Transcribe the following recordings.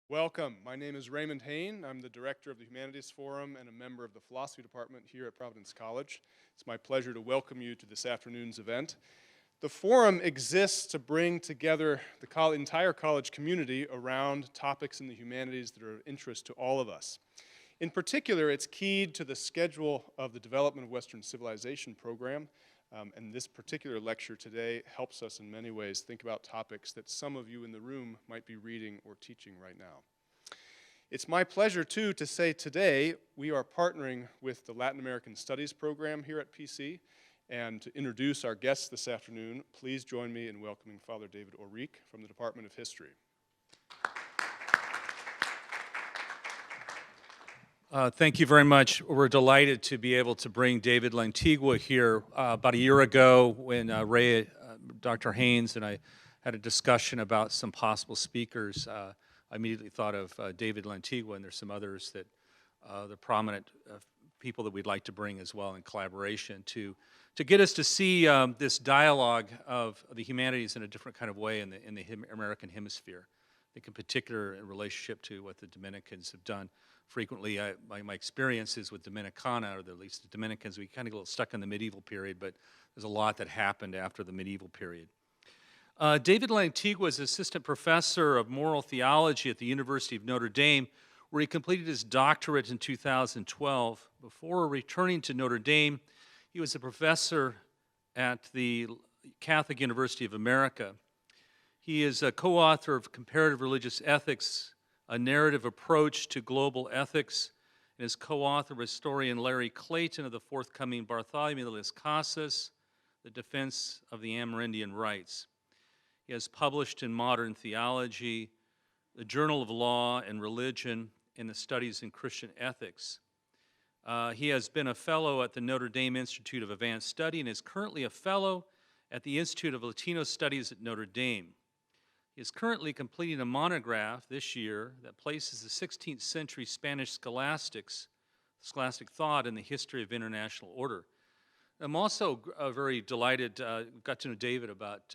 Welcome. My name is Raymond Hain. I'm the director of the Humanities Forum and a member of the philosophy department here at Providence College. It's my pleasure to welcome you to this afternoon's event. The forum exists to bring together the entire college community around topics in the humanities that are of interest to all of us. In particular, it's keyed to the schedule of the Development of Western Civilization program, and this particular lecture today helps us in many ways think about topics that some of you in the room might be reading or teaching right now. It's my pleasure, too, to say today we are partnering with the Latin American Studies program here at PC, and to introduce our guests this afternoon, please join me in welcoming Father David Orique from the Department of History. Thank you very much. We're delighted to be able to bring David Lantigua here. About a year ago when Dr. Haynes and I had a discussion about some possible speakers, I immediately thought of David Lantigua, and there's some others that the prominent people that we'd like to bring as well in collaboration to get us to see this dialogue of the humanities in a different kind of way in the American hemisphere. I think in particular in relationship to what the Dominicans have done. Frequently, my experiences with Dominicana, or at least the Dominicans, we kind of get a little stuck in the medieval period, but there's a lot that happened after the medieval period. David Lantigua is assistant professor of moral theology at the University of Notre Dame, where he completed his doctorate in 2012. Before returning to Notre Dame, he was a professor at the Catholic University of America. He is a co-author of Comparative Religious Ethics, a narrative approach to global ethics, and is co-author with historian Larry Clayton of the forthcoming Bartholomew de las Casas, The Defense of the Amerindian Rights. He has published in Modern Theology, the Journal of Law and Religion, and the Studies in Christian Ethics. He has been a fellow at the Notre Dame Institute of Advanced Study and is currently a fellow at the Institute of Latino Studies at Notre Dame. He is currently completing a monograph this year that places the 16th century Spanish scholastic thought in the history of international order. I'm also very delighted, got to know David about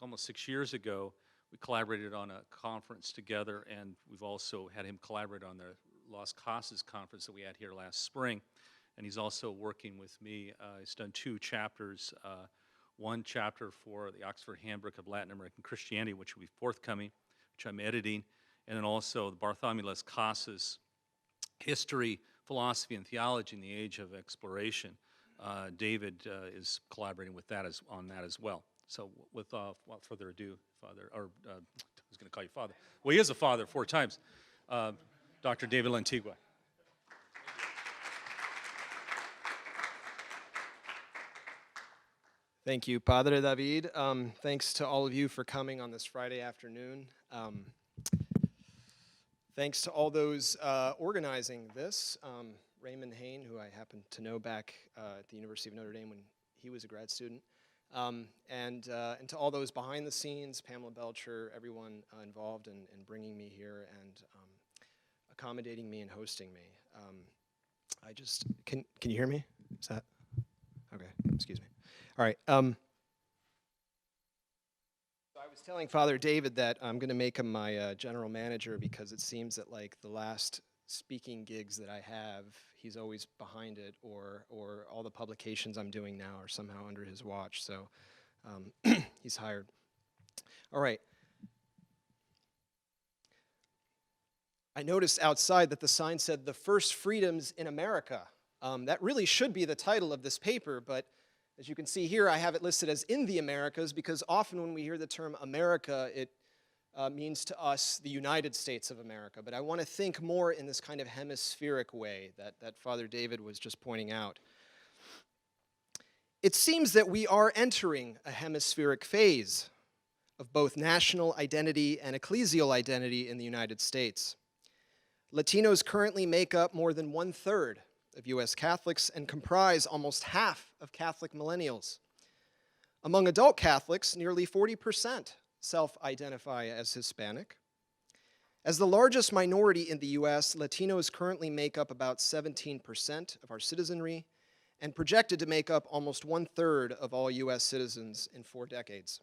almost 6 years ago. We collaborated on a conference together, and we've also had him collaborate on the Las Casas conference that we had here last spring. And he's also working with me. He's done 2 chapters, one chapter for the Oxford Handbook of Latin American Christianity, which will be forthcoming, which I'm editing, and then also the Bartholomew de las Casas, History, Philosophy, and Theology in the Age of Exploration. David is collaborating with that on that as well. So without further ado, Father, or I was going to call you Father. Well, he is a father 4 times. Dr. David Lantigua. Thank you, Padre David. Thanks to all of you for coming on this Friday afternoon. Thanks to all those organizing this. Raymond Hain, who I happen to know back at the University of Notre Dame when he was a grad student. And to all those behind the scenes, Pamela Belcher, everyone involved in bringing me here and accommodating me and hosting me. Can you hear me? Is that, okay, excuse me. All right. So I was telling Father David that I'm going to make him my general manager because it seems that like the last speaking gigs that I have, he's always behind it, or all the publications I'm doing now are somehow under his watch. So he's hired. All right. I noticed outside that the sign said "The First Freedoms in America." That really should be the title of this paper, but as you can see here, I have it listed as "in the Americas" because often when we hear the term America, it means to us the United States of America. But I want to think more in this kind of hemispheric way that Father David was just pointing out. It seems that we are entering a hemispheric phase of both national identity and ecclesial identity in the United States. Latinos currently make up more than 1/3 of U.S. Catholics and comprise almost half of Catholic millennials. Among adult Catholics, nearly 40% self-identify as Hispanic. As the largest minority in the U.S., Latinos currently make up about 17% of our citizenry and projected to make up almost 1/3 of all U.S. citizens in 4 decades.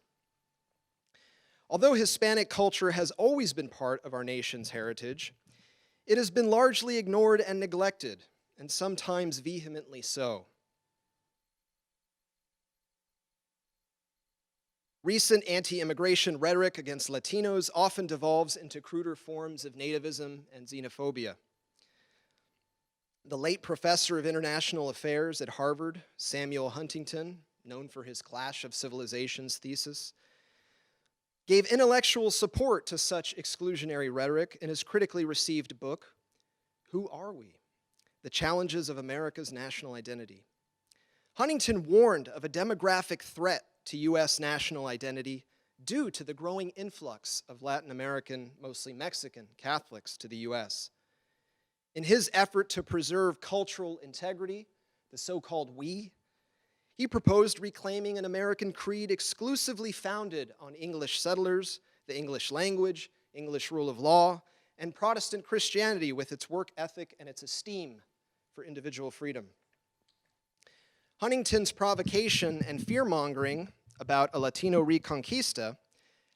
Although Hispanic culture has always been part of our nation's heritage, it has been largely ignored and neglected, and sometimes vehemently so. Recent anti-immigration rhetoric against Latinos often devolves into cruder forms of nativism and xenophobia. The late professor of international affairs at Harvard, Samuel Huntington, known for his Clash of Civilizations thesis, gave intellectual support to such exclusionary rhetoric in his critically received book, Who Are We? The Challenges of America's National Identity. Huntington warned of a demographic threat to U.S. national identity due to the growing influx of Latin American, mostly Mexican, Catholics to the U.S. In his effort to preserve cultural integrity, the so-called we, he proposed reclaiming an American creed exclusively founded on English settlers, the English language, English rule of law, and Protestant Christianity with its work ethic and its esteem for individual freedom. Huntington's provocation and fear-mongering about a Latino reconquista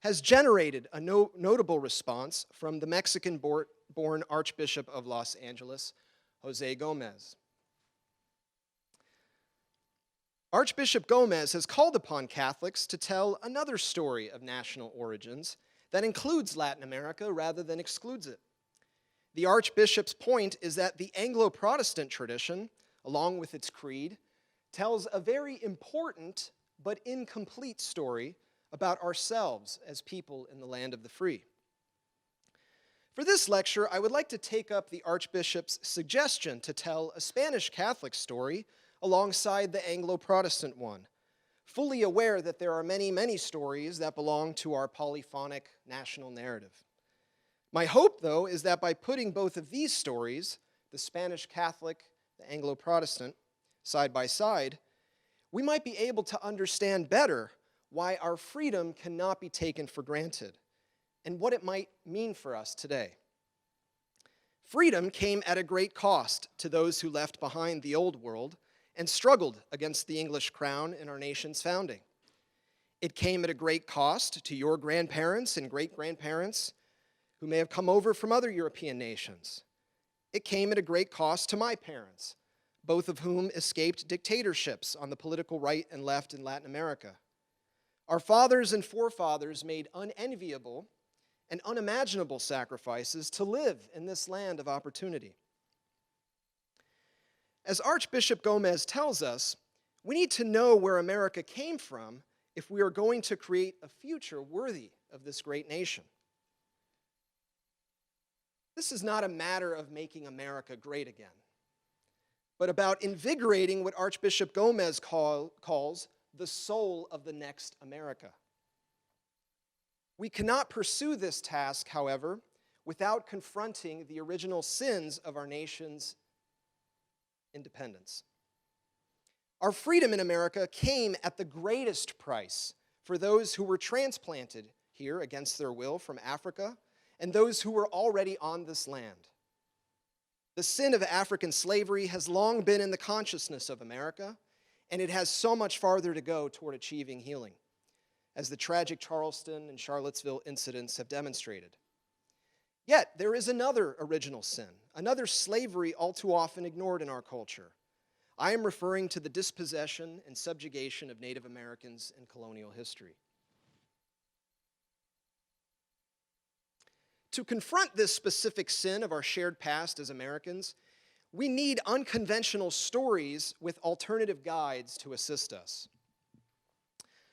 has generated a notable response from the Mexican-born Archbishop of Los Angeles, Jose Gomez. Archbishop Gomez has called upon Catholics to tell another story of national origins that includes Latin America rather than excludes it. The Archbishop's point is that the Anglo-Protestant tradition, along with its creed, tells a very important but incomplete story about ourselves as people in the land of the free. For this lecture, I would like to take up the Archbishop's suggestion to tell a Spanish Catholic story alongside the Anglo-Protestant one, fully aware that there are many, many stories that belong to our polyphonic national narrative. My hope, though, is that by putting both of these stories, the Spanish Catholic, the Anglo-Protestant, side by side, we might be able to understand better why our freedom cannot be taken for granted and what it might mean for us today. Freedom came at a great cost to those who left behind the old world and struggled against the English crown in our nation's founding. It came at a great cost to your grandparents and great-grandparents who may have come over from other European nations. It came at a great cost to my parents, both of whom escaped dictatorships on the political right and left in Latin America. Our fathers and forefathers made unenviable and unimaginable sacrifices to live in this land of opportunity. As Archbishop Gomez tells us, we need to know where America came from if we are going to create a future worthy of this great nation. This is not a matter of making America great again, but about invigorating what Archbishop Gomez calls the soul of the next America. We cannot pursue this task, however, without confronting the original sins of our nation's independence. Our freedom in America came at the greatest price for those who were transplanted here against their will from Africa and those who were already on this land. The sin of African slavery has long been in the consciousness of America, and it has so much farther to go toward achieving healing, as the tragic Charleston and Charlottesville incidents have demonstrated. Yet, there is another original sin, another slavery all too often ignored in our culture. I am referring to the dispossession and subjugation of Native Americans in colonial history. To confront this specific sin of our shared past as Americans, we need unconventional stories with alternative guides to assist us.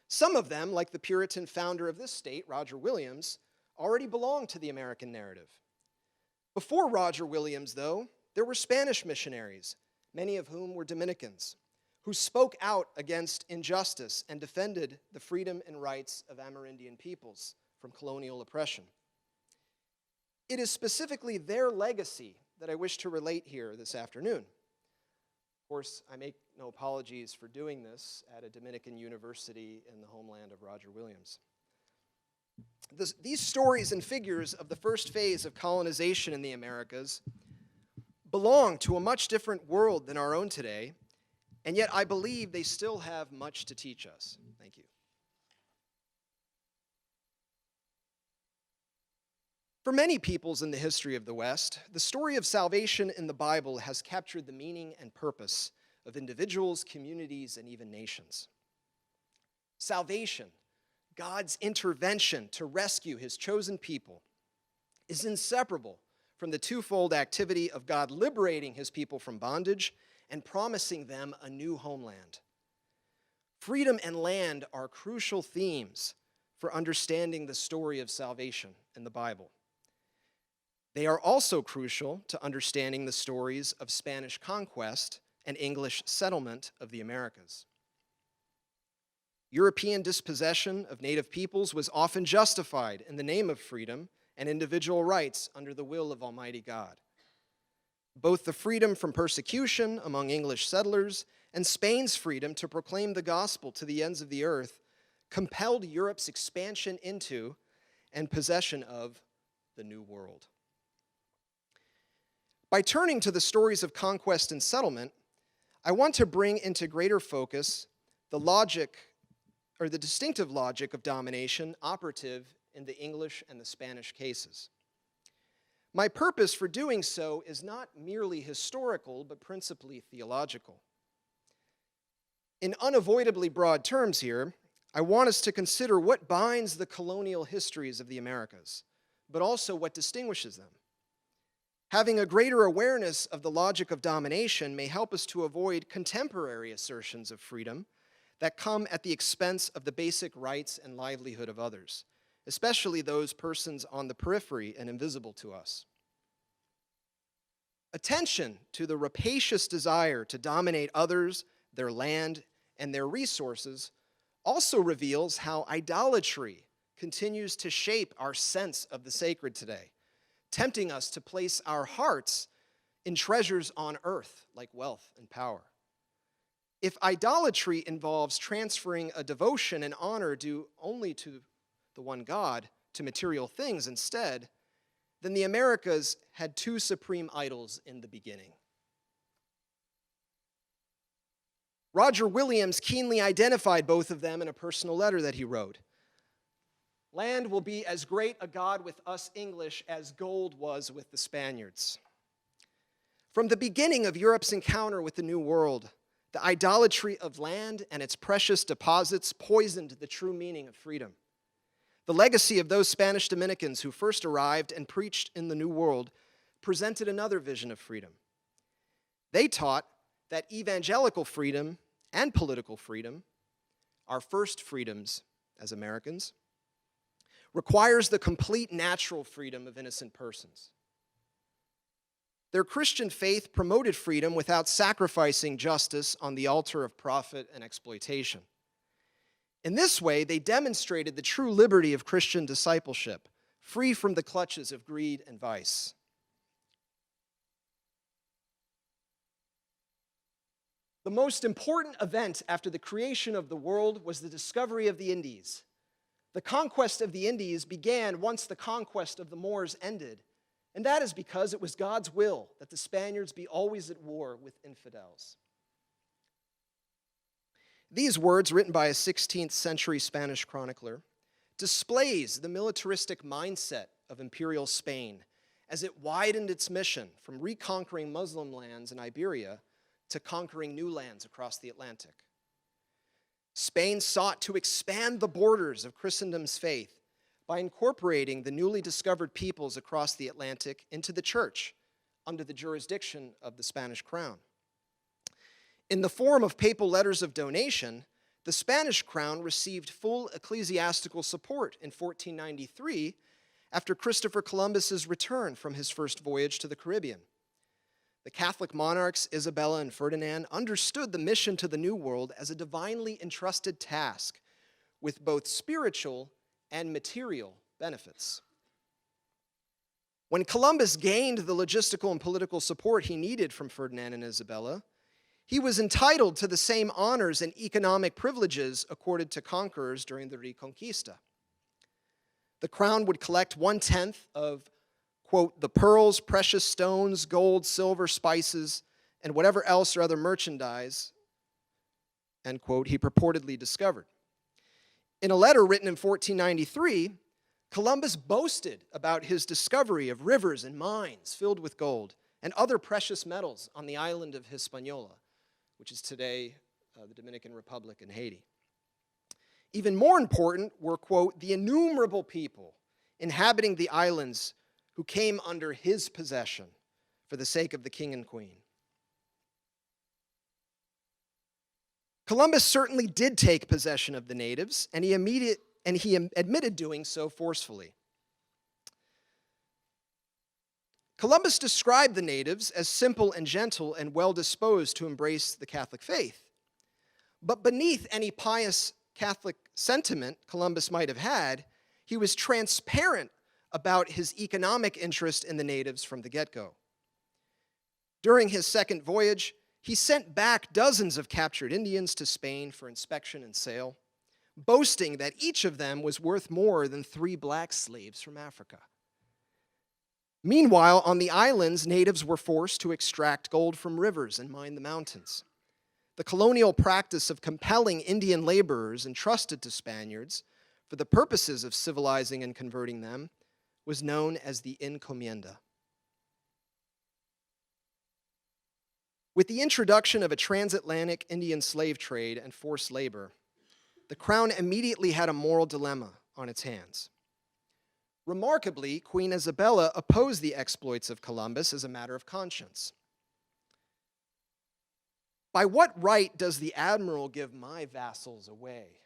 Some of them, like the Puritan founder of this state, Roger Williams, already belong to the American narrative. Before Roger Williams, though, there were Spanish missionaries, many of whom were Dominicans, who spoke out against injustice and defended the freedom and rights of Amerindian peoples from colonial oppression. It is specifically their legacy that I wish to relate here this afternoon. Of course, I make no apologies for doing this at a Dominican university in the homeland of Roger Williams. These stories and figures of the first phase of colonization in the Americas belong to a much different world than our own today, and yet I believe they still have much to teach us. Thank you. For many peoples in the history of the West, the story of salvation in the Bible has captured the meaning and purpose of individuals, communities, and even nations. Salvation, God's intervention to rescue his chosen people, is inseparable from the twofold activity of God liberating his people from bondage and promising them a new homeland. Freedom and land are crucial themes for understanding the story of salvation in the Bible. They are also crucial to understanding the stories of Spanish conquest and English settlement of the Americas. European dispossession of native peoples was often justified in the name of freedom and individual rights under the will of Almighty God. Both the freedom from persecution among English settlers and Spain's freedom to proclaim the gospel to the ends of the earth compelled Europe's expansion into and possession of the New World. By turning to the stories of conquest and settlement, I want to bring into greater focus the logic, or the distinctive logic of domination operative in the English and the Spanish cases. My purpose for doing so is not merely historical, but principally theological. In unavoidably broad terms here, I want us to consider what binds the colonial histories of the Americas, but also what distinguishes them. Having a greater awareness of the logic of domination may help us to avoid contemporary assertions of freedom that come at the expense of the basic rights and livelihood of others, especially those persons on the periphery and invisible to us. Attention to the rapacious desire to dominate others, their land, and their resources also reveals how idolatry continues to shape our sense of the sacred today, tempting us to place our hearts in treasures on earth like wealth and power. If idolatry involves transferring a devotion and honor due only to the one God to material things instead, then the Americas had two supreme idols in the beginning. Roger Williams keenly identified both of them in a personal letter that he wrote. Land will be as great a god with us English as gold was with the Spaniards. From the beginning of Europe's encounter with the New World, the idolatry of land and its precious deposits poisoned the true meaning of freedom. The legacy of those Spanish Dominicans who first arrived and preached in the New World presented another vision of freedom. They taught that evangelical freedom and political freedom, our first freedoms as Americans, requires the complete natural freedom of innocent persons. Their Christian faith promoted freedom without sacrificing justice on the altar of profit and exploitation. In this way, they demonstrated the true liberty of Christian discipleship, free from the clutches of greed and vice. The most important event after the creation of the world was the discovery of the Indies. The conquest of the Indies began once the conquest of the Moors ended, and that is because it was God's will that the Spaniards be always at war with infidels. These words, written by a 16th century Spanish chronicler, displays the militaristic mindset of imperial Spain as it widened its mission from reconquering Muslim lands in Iberia to conquering new lands across the Atlantic. Spain sought to expand the borders of Christendom's faith by incorporating the newly discovered peoples across the Atlantic into the church under the jurisdiction of the Spanish crown. In the form of papal letters of donation, the Spanish crown received full ecclesiastical support in 1493 after Christopher Columbus's return from his first voyage to the Caribbean. The Catholic monarchs Isabella and Ferdinand understood the mission to the New World as a divinely entrusted task with both spiritual and material benefits. When Columbus gained the logistical and political support he needed from Ferdinand and Isabella, he was entitled to the same honors and economic privileges accorded to conquerors during the Reconquista. The crown would collect 1/10 of, quote, the pearls, precious stones, gold, silver, spices, and whatever else or other merchandise, end quote, he purportedly discovered. In a letter written in 1493, Columbus boasted about his discovery of rivers and mines filled with gold and other precious metals on the island of Hispaniola, which is today the Dominican Republic and Haiti. Even more important were, quote, the innumerable people inhabiting the islands who came under his possession for the sake of the king and queen. Columbus certainly did take possession of the natives, and he admitted doing so forcefully. Columbus described the natives as simple and gentle and well-disposed to embrace the Catholic faith. But beneath any pious Catholic sentiment Columbus might have had, he was transparent about his economic interest in the natives from the get-go. During his second voyage, he sent back dozens of captured Indians to Spain for inspection and sale, boasting that each of them was worth more than 3 black slaves from Africa. Meanwhile, on the islands, natives were forced to extract gold from rivers and mine the mountains. The colonial practice of compelling Indian laborers entrusted to Spaniards for the purposes of civilizing and converting them was known as the encomienda. With the introduction of a transatlantic Indian slave trade and forced labor, the Crown immediately had a moral dilemma on its hands. Remarkably, Queen Isabella opposed the exploits of Columbus as a matter of conscience. "By what right does the admiral give my vassals away?"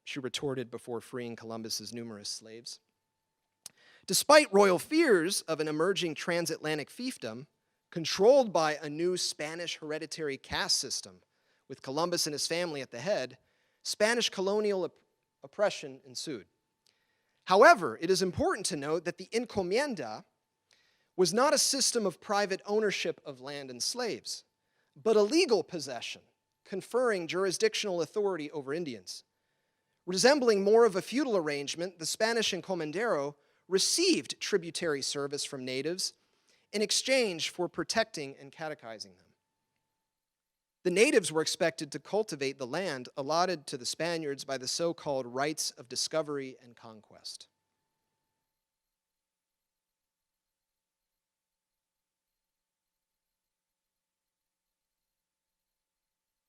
she retorted before freeing Columbus's numerous slaves. Despite royal fears of an emerging transatlantic fiefdom, controlled by a new Spanish hereditary caste system, with Columbus and his family at the head, Spanish colonial oppression ensued. However, it is important to note that the encomienda was not a system of private ownership of land and slaves, but a legal possession, conferring jurisdictional authority over Indians. Resembling more of a feudal arrangement, the Spanish encomendero received tributary service from natives in exchange for protecting and catechizing them. The natives were expected to cultivate the land allotted to the Spaniards by the so-called rights of discovery and conquest.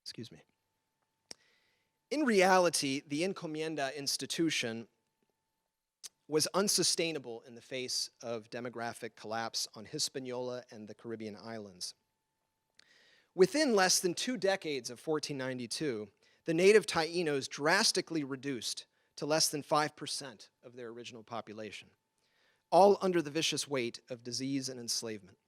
Excuse me. In reality, the encomienda institution was unsustainable in the face of demographic collapse on Hispaniola and the Caribbean islands. Within less than 2 decades of 1492, the native Taínos drastically reduced to less than 5% of their original population, all under the vicious weight of disease and enslavement.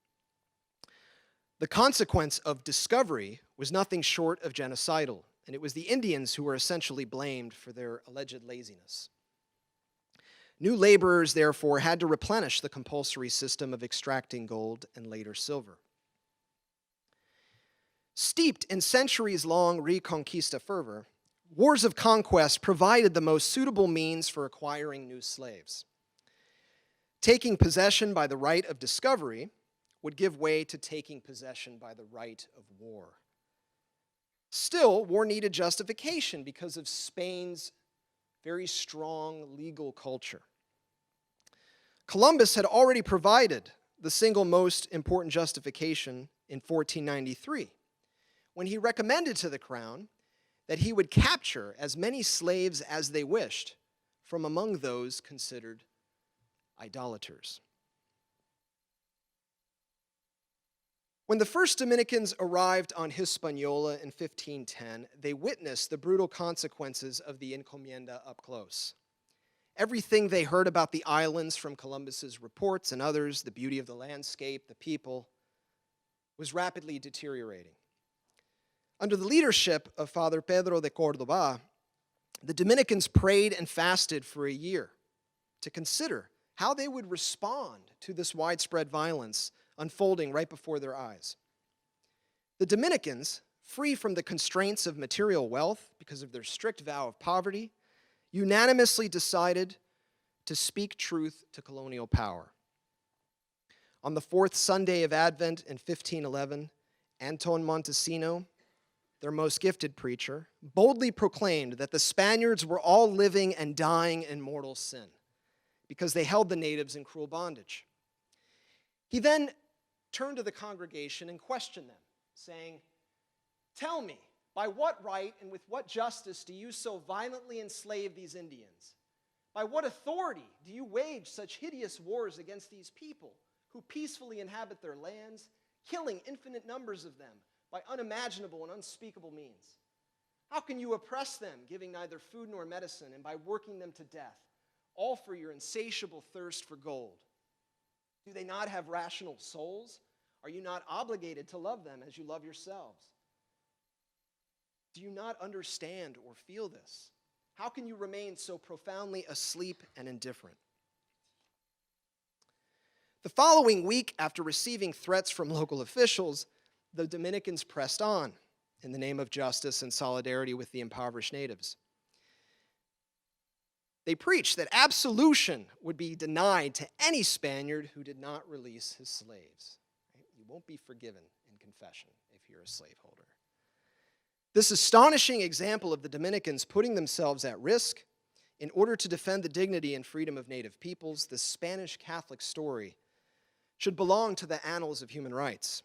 The consequence of discovery was nothing short of genocidal, and it was the Indians who were essentially blamed for their alleged laziness. New laborers, therefore, had to replenish the compulsory system of extracting gold and later silver. Steeped in centuries-long Reconquista fervor, wars of conquest provided the most suitable means for acquiring new slaves. Taking possession by the right of discovery would give way to taking possession by the right of war. Still, war needed justification because of Spain's very strong legal culture. Columbus had already provided the single most important justification in 1493, when he recommended to the crown that he would capture as many slaves as they wished from among those considered idolaters. When the first Dominicans arrived on Hispaniola in 1510, they witnessed the brutal consequences of the encomienda up close. Everything they heard about the islands from Columbus's reports and others, the beauty of the landscape, the people, was rapidly deteriorating. Under the leadership of Father Pedro de Córdoba, the Dominicans prayed and fasted for a year to consider how they would respond to this widespread violence unfolding right before their eyes. The Dominicans, free from the constraints of material wealth because of their strict vow of poverty, unanimously decided to speak truth to colonial power. On the 4th Sunday of Advent in 1511, Anton Montesino, their most gifted preacher, boldly proclaimed that the Spaniards were all living and dying in mortal sin, because they held the natives in cruel bondage. He then turned to the congregation and questioned them, saying, "Tell me, by what right and with what justice do you so violently enslave these Indians? By what authority do you wage such hideous wars against these people who peacefully inhabit their lands, killing infinite numbers of them by unimaginable and unspeakable means? How can you oppress them, giving neither food nor medicine, and by working them to death, all for your insatiable thirst for gold? Do they not have rational souls? Are you not obligated to love them as you love yourselves? Do you not understand or feel this? How can you remain so profoundly asleep and indifferent?" The following week, after receiving threats from local officials, the Dominicans pressed on in the name of justice and solidarity with the impoverished natives. They preached that absolution would be denied to any Spaniard who did not release his slaves. You won't be forgiven in confession if you're a slaveholder. This astonishing example of the Dominicans putting themselves at risk in order to defend the dignity and freedom of native peoples, the Spanish Catholic story, should belong to the annals of human rights.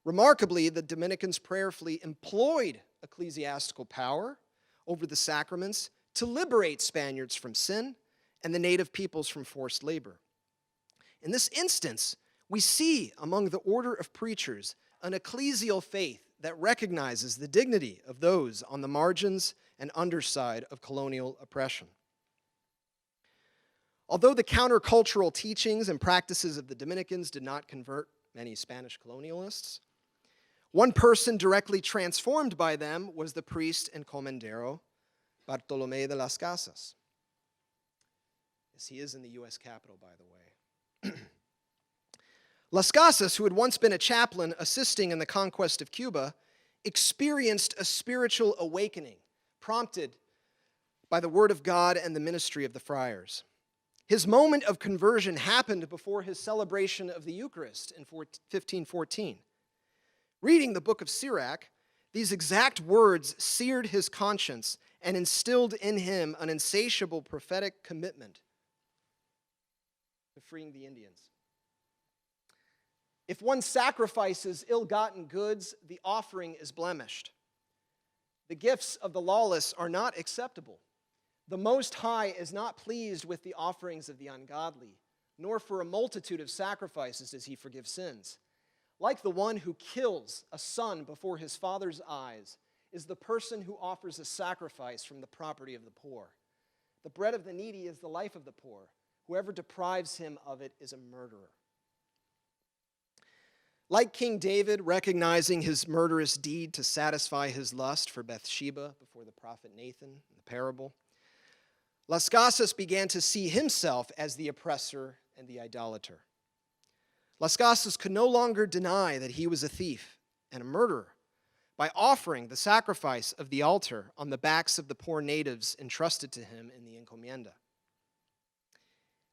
Remarkably, the Dominicans prayerfully employed ecclesiastical power over the sacraments to liberate Spaniards from sin and the native peoples from forced labor. In this instance, we see among the order of preachers an ecclesial faith that recognizes the dignity of those on the margins and underside of colonial oppression. Although the countercultural teachings and practices of the Dominicans did not convert many Spanish colonialists, one person directly transformed by them was the priest and comendero Bartolomé de las Casas. Yes, he is in the U.S. Capitol, by the way. Las Casas, who had once been a chaplain assisting in the conquest of Cuba, experienced a spiritual awakening prompted by the word of God and the ministry of the friars. His moment of conversion happened before his celebration of the Eucharist in 1514. Reading the book of Sirach, these exact words seared his conscience and instilled in him an insatiable prophetic commitment to freeing the Indians. If one sacrifices ill-gotten goods, the offering is blemished. The gifts of the lawless are not acceptable. The Most High is not pleased with the offerings of the ungodly, nor for a multitude of sacrifices does he forgive sins. Like the one who kills a son before his father's eyes is the person who offers a sacrifice from the property of the poor. The bread of the needy is the life of the poor. Whoever deprives him of it is a murderer. Like King David, recognizing his murderous deed to satisfy his lust for Bathsheba before the prophet Nathan in the parable, Las Casas began to see himself as the oppressor and the idolater. Las Casas could no longer deny that he was a thief and a murderer by offering the sacrifice of the altar on the backs of the poor natives entrusted to him in the encomienda.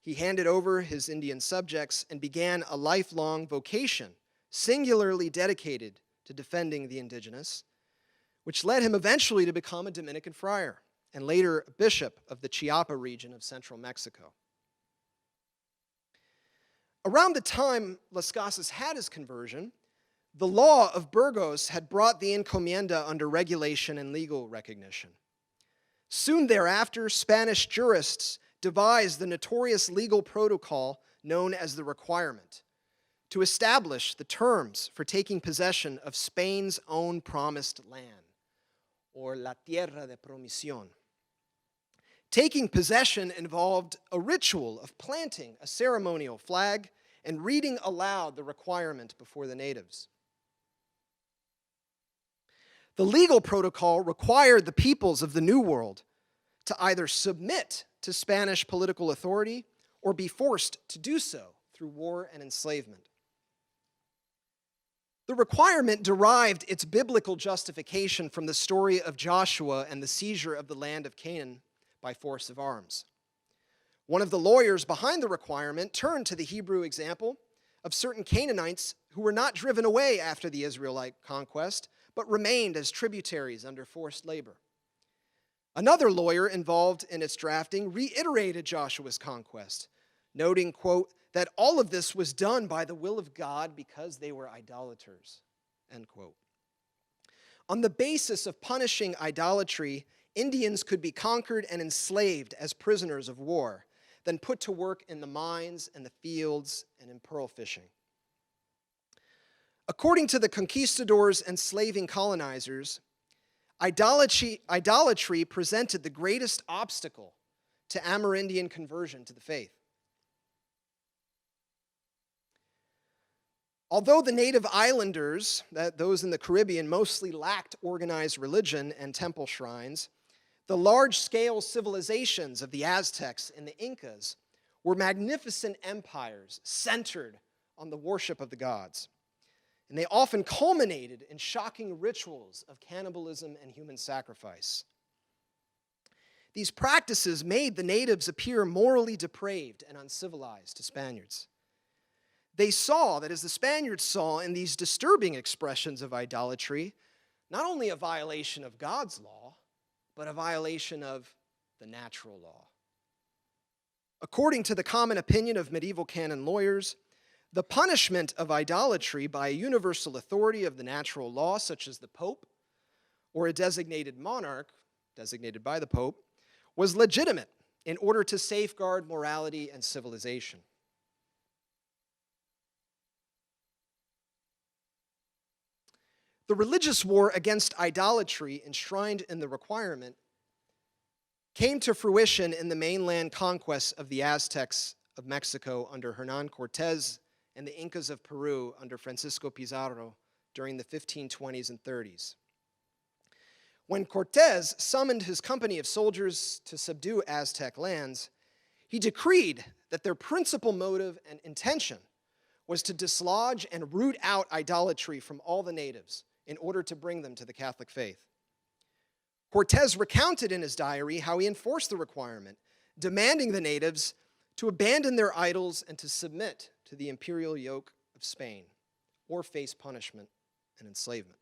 He handed over his Indian subjects and began a lifelong vocation singularly dedicated to defending the indigenous, which led him eventually to become a Dominican friar and later a bishop of the Chiapa region of central Mexico. Around the time Las Casas had his conversion, the law of Burgos had brought the encomienda under regulation and legal recognition. Soon thereafter, Spanish jurists devised the notorious legal protocol known as the requirement to establish the terms for taking possession of Spain's own promised land, or la tierra de promisión. Taking possession involved a ritual of planting a ceremonial flag and reading aloud the requirement before the natives. The legal protocol required the peoples of the New World to either submit to Spanish political authority or be forced to do so through war and enslavement. The requirement derived its biblical justification from the story of Joshua and the seizure of the land of Canaan by force of arms. One of the lawyers behind the requirement turned to the Hebrew example of certain Canaanites who were not driven away after the Israelite conquest, but remained as tributaries under forced labor. Another lawyer involved in its drafting reiterated Joshua's conquest, noting, quote, that all of this was done by the will of God because they were idolaters, end quote. On the basis of punishing idolatry, Indians could be conquered and enslaved as prisoners of war, then put to work in the mines and the fields and in pearl fishing. According to the conquistadors and slaving colonizers, idolatry presented the greatest obstacle to Amerindian conversion to the faith. Although the native islanders, those in the Caribbean, mostly lacked organized religion and temple shrines, the large-scale civilizations of the Aztecs and the Incas were magnificent empires centered on the worship of the gods. And they often culminated in shocking rituals of cannibalism and human sacrifice. These practices made the natives appear morally depraved and uncivilized to Spaniards. They saw that, as the Spaniards saw in these disturbing expressions of idolatry, not only a violation of God's law, but a violation of the natural law. According to the common opinion of medieval canon lawyers, the punishment of idolatry by a universal authority of the natural law, such as the Pope, or a designated monarch, designated by the Pope, was legitimate in order to safeguard morality and civilization. The religious war against idolatry enshrined in the requirement came to fruition in the mainland conquests of the Aztecs of Mexico under Hernán Cortés and the Incas of Peru under Francisco Pizarro during the 1520s and 30s. When Cortés summoned his company of soldiers to subdue Aztec lands, he decreed that their principal motive and intention was to dislodge and root out idolatry from all the natives in order to bring them to the Catholic faith. Cortés recounted in his diary how he enforced the requirement, demanding the natives to abandon their idols and to submit to the imperial yoke of Spain, or face punishment and enslavement.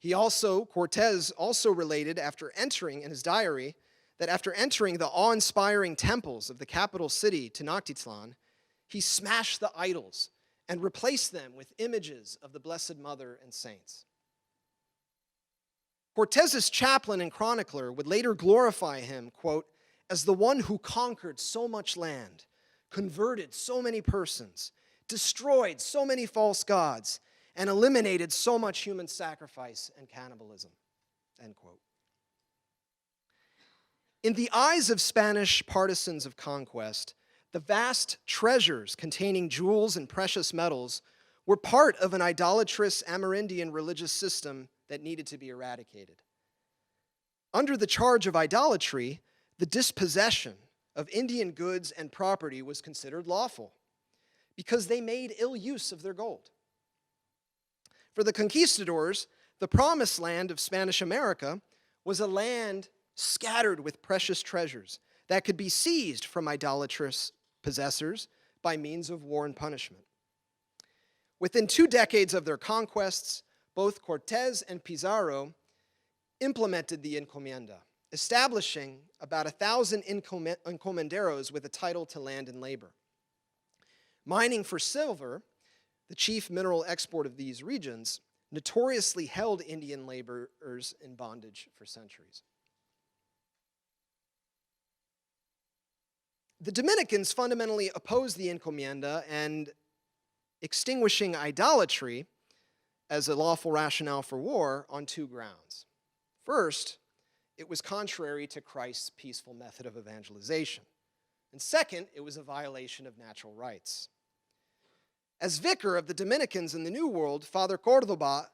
Cortés also related in his diary that after entering the awe-inspiring temples of the capital city, Tenochtitlan, he smashed the idols and replaced them with images of the Blessed Mother and saints. Cortés's chaplain and chronicler would later glorify him, quote, as the one who conquered so much land, converted so many persons, destroyed so many false gods, and eliminated so much human sacrifice and cannibalism, end quote. In the eyes of Spanish partisans of conquest, the vast treasures containing jewels and precious metals were part of an idolatrous Amerindian religious system that needed to be eradicated. Under the charge of idolatry, the dispossession of Indian goods and property was considered lawful because they made ill use of their gold. For the conquistadors, the promised land of Spanish America was a land scattered with precious treasures that could be seized from idolatrous possessors by means of war and punishment. Within 2 decades of their conquests, both Cortés and Pizarro implemented the encomienda, establishing about 1,000 encomenderos with a title to land and labor. Mining for silver, the chief mineral export of these regions, notoriously held Indian laborers in bondage for centuries. The Dominicans fundamentally opposed the encomienda and extinguishing idolatry as a lawful rationale for war on 2 grounds. First, it was contrary to Christ's peaceful method of evangelization. And second, it was a violation of natural rights. As vicar of the Dominicans in the New World, Father Córdoba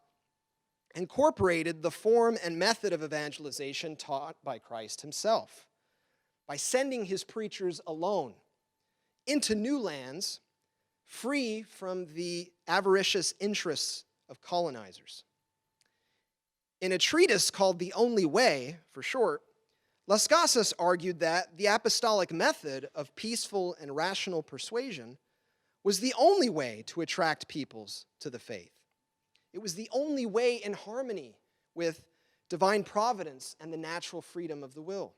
incorporated the form and method of evangelization taught by Christ himself by sending his preachers alone into new lands, free from the avaricious interests of colonizers. In a treatise called The Only Way, for short, Las Casas argued that the apostolic method of peaceful and rational persuasion was the only way to attract peoples to the faith. It was the only way in harmony with divine providence, and the natural freedom of the will.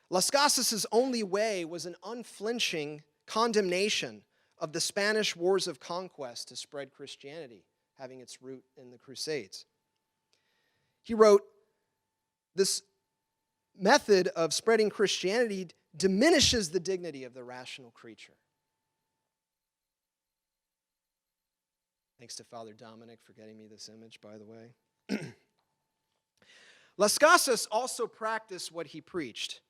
Las Casas' only way was an unflinching condemnation of the Spanish wars of conquest to spread Christianity, having its root in the Crusades. He wrote, "This method of spreading Christianity diminishes the dignity of the rational creature." Thanks to Father Dominic for getting me this image, by the way. Las Casas also practiced what he preached.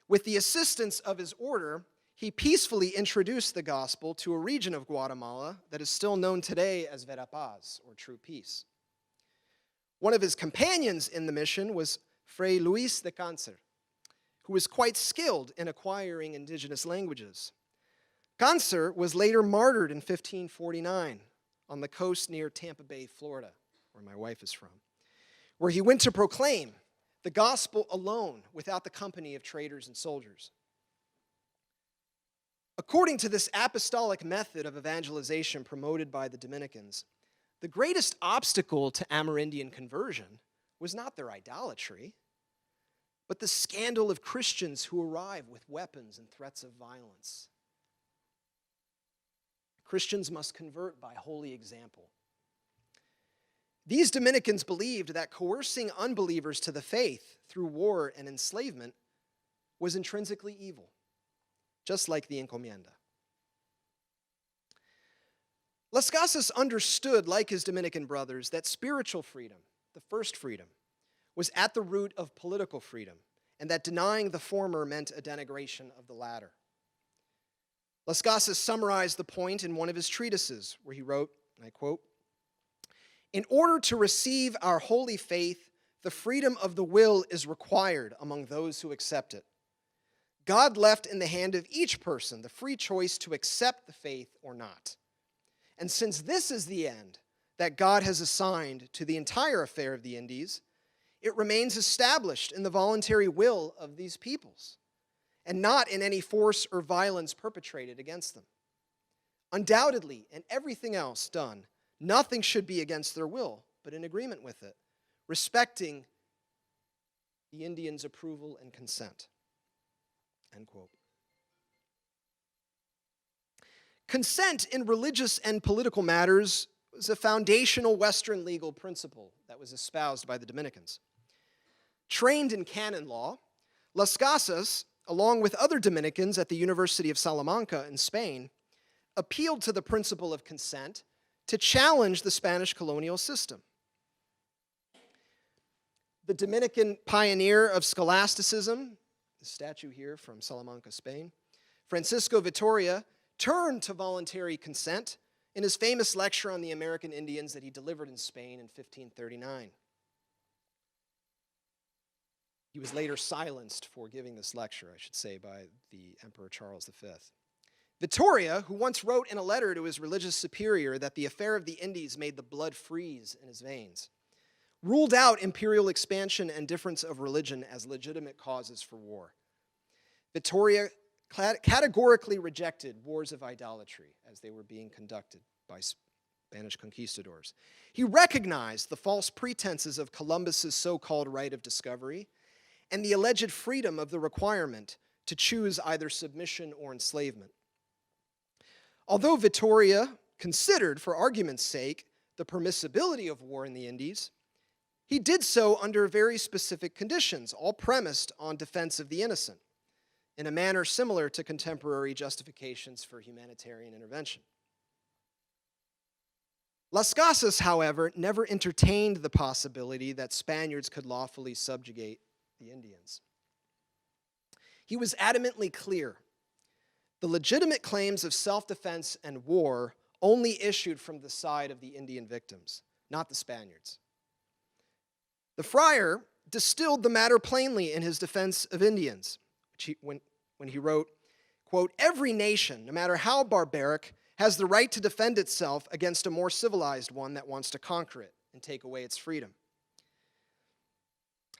With the assistance of his order, he peacefully introduced the gospel to a region of Guatemala that is still known today as Verapaz, or true peace. One of his companions in the mission was Fray Luis de Cáncer, who was quite skilled in acquiring indigenous languages. Cáncer was later martyred in 1549 on the coast near Tampa Bay, Florida, where my wife is from, where he went to proclaim the gospel alone without the company of traders and soldiers. According to this apostolic method of evangelization promoted by the Dominicans, the greatest obstacle to Amerindian conversion was not their idolatry, but the scandal of Christians who arrive with weapons and threats of violence. Christians must convert by holy example. These Dominicans believed that coercing unbelievers to the faith through war and enslavement was intrinsically evil, just like the encomienda. Las Casas understood, like his Dominican brothers, that spiritual freedom, the first freedom, was at the root of political freedom, and that denying the former meant a denigration of the latter. Las Casas summarized the point in one of his treatises, where he wrote, and I quote, "In order to receive our holy faith, the freedom of the will is required among those who accept it. God left in the hand of each person the free choice to accept the faith or not. And since this is the end that God has assigned to the entire affair of the Indies, it remains established in the voluntary will of these peoples, and not in any force or violence perpetrated against them. Undoubtedly, in everything else done, nothing should be against their will, but in agreement with it, respecting the Indians' approval and consent." End quote. Consent in religious and political matters was a foundational Western legal principle that was espoused by the Dominicans. Trained in canon law, Las Casas, along with other Dominicans at the University of Salamanca in Spain, appealed to the principle of consent to challenge the Spanish colonial system. The Dominican pioneer of scholasticism, the statue here from Salamanca, Spain, Francisco Vitoria, turned to voluntary consent in his famous lecture on the American Indians that he delivered in Spain in 1539. He was later silenced for giving this lecture, I should say, by the Emperor Charles V. Vitoria, who once wrote in a letter to his religious superior that the affair of the Indies made the blood freeze in his veins, ruled out imperial expansion and difference of religion as legitimate causes for war. Vitoria categorically rejected wars of idolatry as they were being conducted by Spanish conquistadors. He recognized the false pretenses of Columbus's so-called right of discovery and the alleged freedom of the requirement to choose either submission or enslavement. Although Vitoria considered, for argument's sake, the permissibility of war in the Indies, he did so under very specific conditions, all premised on defense of the innocent, in a manner similar to contemporary justifications for humanitarian intervention. Las Casas, however, never entertained the possibility that Spaniards could lawfully subjugate the Indians. He was adamantly clear. The legitimate claims of self-defense and war only issued from the side of the Indian victims, not the Spaniards. The friar distilled the matter plainly in his defense of Indians, when he wrote, quote, "Every nation, no matter how barbaric, has the right to defend itself against a more civilized one that wants to conquer it and take away its freedom.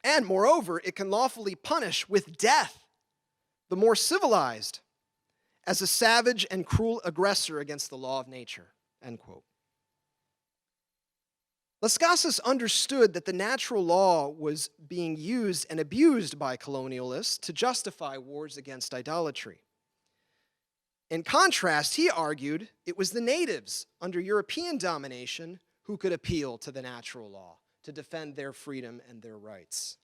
And moreover, it can lawfully punish with death the more civilized as a savage and cruel aggressor against the law of nature," end quote. Las Casas understood that the natural law was being used and abused by colonialists to justify wars against idolatry. In contrast, he argued it was the natives under European domination who could appeal to the natural law to defend their freedom and their rights.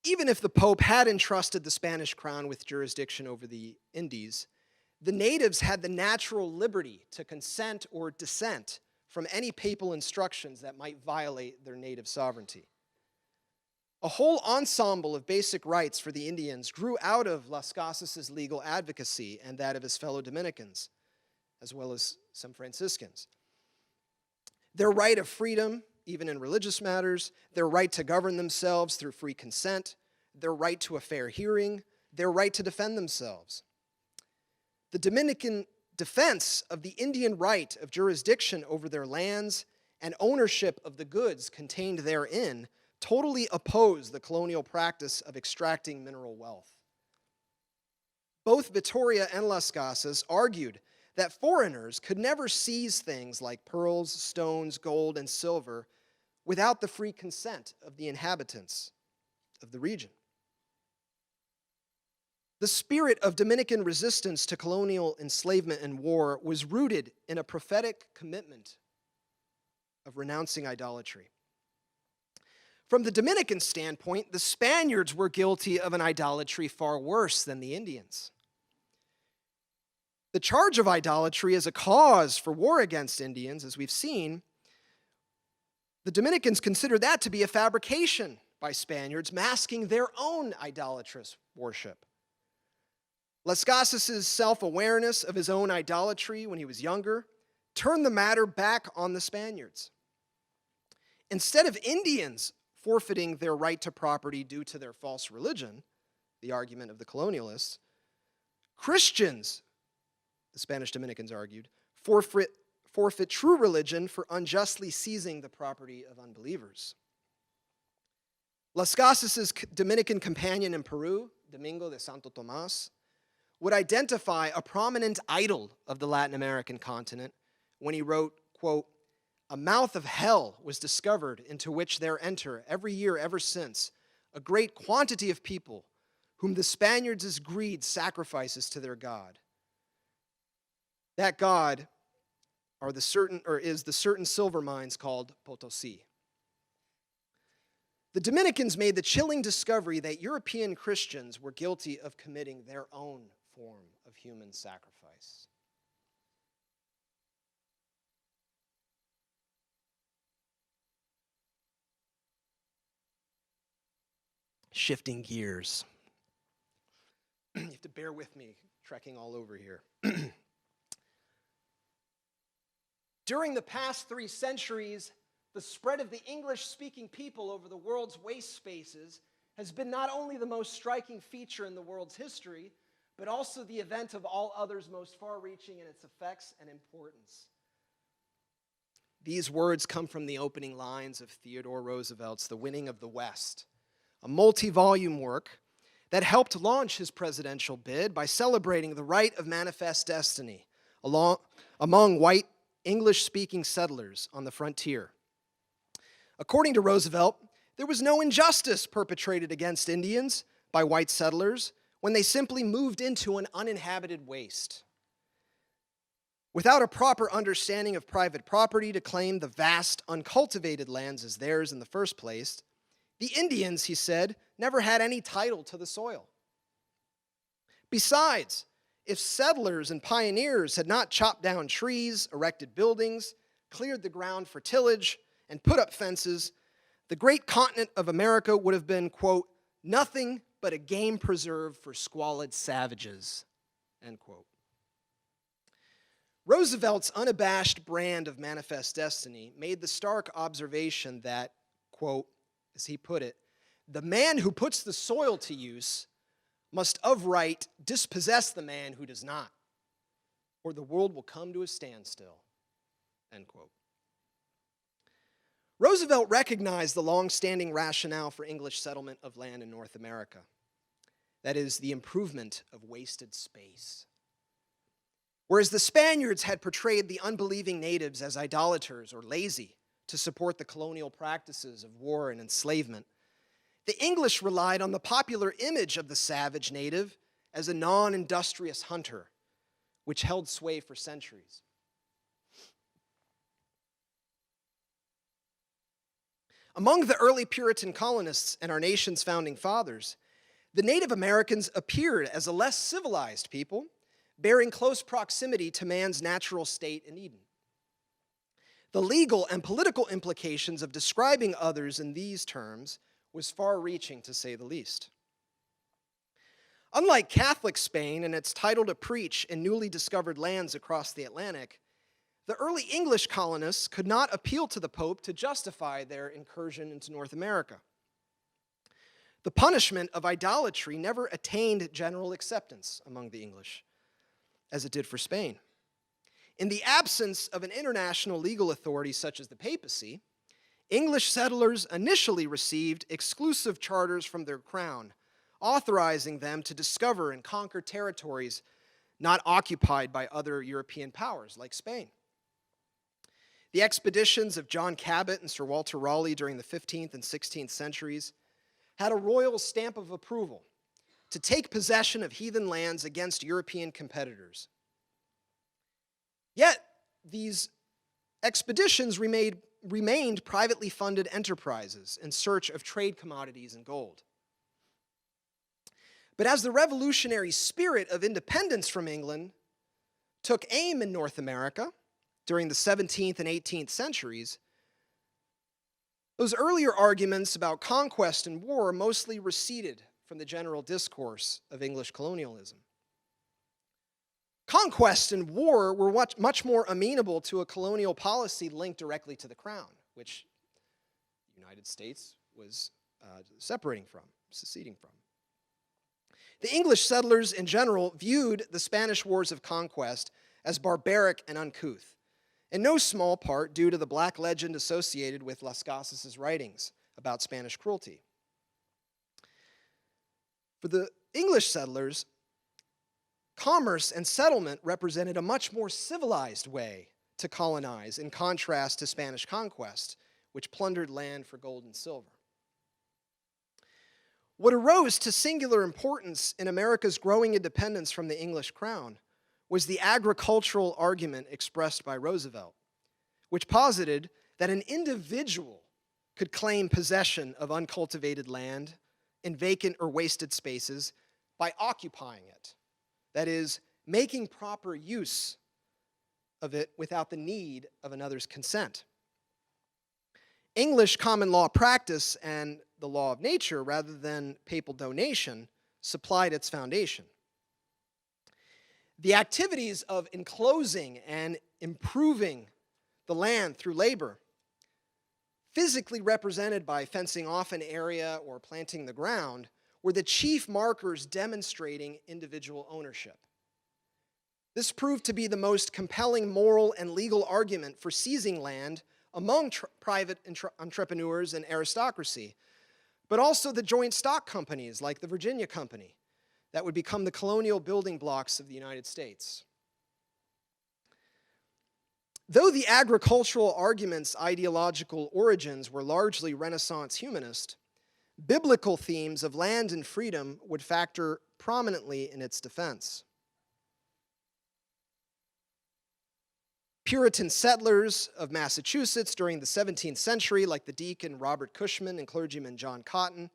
Even if the Pope had entrusted the Spanish crown with jurisdiction over the Indies, the natives had the natural liberty to consent or dissent from any papal instructions that might violate their native sovereignty. A whole ensemble of basic rights for the Indians grew out of Las Casas' legal advocacy and that of his fellow Dominicans, as well as some Franciscans. Their right of freedom, even in religious matters, their right to govern themselves through free consent, their right to a fair hearing, their right to defend themselves. The Dominican defense of the Indian right of jurisdiction over their lands and ownership of the goods contained therein totally opposed the colonial practice of extracting mineral wealth. Both Vittoria and Las Casas argued that foreigners could never seize things like pearls, stones, gold, and silver without the free consent of the inhabitants of the region. The spirit of Dominican resistance to colonial enslavement and war was rooted in a prophetic commitment of renouncing idolatry. From the Dominican standpoint, the Spaniards were guilty of an idolatry far worse than the Indians. The charge of idolatry as a cause for war against Indians, as we've seen, the Dominicans considered that to be a fabrication by Spaniards masking their own idolatrous worship. Las Casas' self-awareness of his own idolatry when he was younger turned the matter back on the Spaniards. Instead of Indians forfeiting their right to property due to their false religion, the argument of the colonialists, Christians, the Spanish Dominicans argued, forfeit true religion for unjustly seizing the property of unbelievers. Las Casas' Dominican companion in Peru, Domingo de Santo Tomas, would identify a prominent idol of the Latin American continent when he wrote, quote, "A mouth of hell was discovered into which there enter every year ever since a great quantity of people whom the Spaniards' greed sacrifices to their God. That God is the certain silver mines called Potosi." The Dominicans made the chilling discovery that European Christians were guilty of committing their own form of human sacrifice. Shifting gears. You have to bear with me, trekking all over here. During the past 3 centuries, the spread of the English-speaking people over the world's waste spaces has been not only the most striking feature in the world's history, but also the event of all others most far-reaching in its effects and importance. These words come from the opening lines of Theodore Roosevelt's The Winning of the West, a multi-volume work that helped launch his presidential bid by celebrating the right of manifest destiny among white English-speaking settlers on the frontier. According to Roosevelt, there was no injustice perpetrated against Indians by white settlers when they simply moved into an uninhabited waste. Without a proper understanding of private property to claim the vast, uncultivated lands as theirs in the first place, the Indians, he said, never had any title to the soil. Besides, if settlers and pioneers had not chopped down trees, erected buildings, cleared the ground for tillage, and put up fences, the great continent of America would have been, quote, "nothing but a game preserve for squalid savages," end quote. Roosevelt's unabashed brand of manifest destiny made the stark observation that, quote, as he put it, "the man who puts the soil to use must of right dispossess the man who does not, or the world will come to a standstill," end quote. Roosevelt recognized the long-standing rationale for English settlement of land in North America. That is, the improvement of wasted space. Whereas the Spaniards had portrayed the unbelieving natives as idolaters or lazy to support the colonial practices of war and enslavement, the English relied on the popular image of the savage native as a non-industrious hunter, which held sway for centuries. Among the early Puritan colonists and our nation's founding fathers, the Native Americans appeared as a less civilized people, bearing close proximity to man's natural state in Eden. The legal and political implications of describing others in these terms was far-reaching, to say the least. Unlike Catholic Spain and its title to preach in newly discovered lands across the Atlantic, the early English colonists could not appeal to the Pope to justify their incursion into North America. The punishment of idolatry never attained general acceptance among the English, as it did for Spain. In the absence of an international legal authority such as the papacy, English settlers initially received exclusive charters from their crown, authorizing them to discover and conquer territories not occupied by other European powers like Spain. The expeditions of John Cabot and Sir Walter Raleigh during the 15th and 16th centuries had a royal stamp of approval to take possession of heathen lands against European competitors. Yet, these expeditions remained privately funded enterprises in search of trade commodities and gold. But as the revolutionary spirit of independence from England took aim in North America during the 17th and 18th centuries, those earlier arguments about conquest and war mostly receded from the general discourse of English colonialism. Conquest and war were much more amenable to a colonial policy linked directly to the crown, which the United States was seceding from. The English settlers in general viewed the Spanish wars of conquest as barbaric and uncouth, in no small part due to the black legend associated with Las Casas' writings about Spanish cruelty. For the English settlers, commerce and settlement represented a much more civilized way to colonize, in contrast to Spanish conquest, which plundered land for gold and silver. What arose to singular importance in America's growing independence from the English crown was the agricultural argument expressed by Roosevelt, which posited that an individual could claim possession of uncultivated land in vacant or wasted spaces by occupying it. That is, making proper use of it without the need of another's consent. English common law practice and the law of nature, rather than papal donation, supplied its foundation. The activities of enclosing and improving the land through labor, physically represented by fencing off an area or planting the ground, were the chief markers demonstrating individual ownership. This proved to be the most compelling moral and legal argument for seizing land among private entrepreneurs and aristocracy, but also the joint stock companies like the Virginia Company that would become the colonial building blocks of the United States. Though the agricultural argument's ideological origins were largely Renaissance humanist, biblical themes of land and freedom would factor prominently in its defense. Puritan settlers of Massachusetts during the 17th century, like the deacon Robert Cushman and clergyman John Cotton,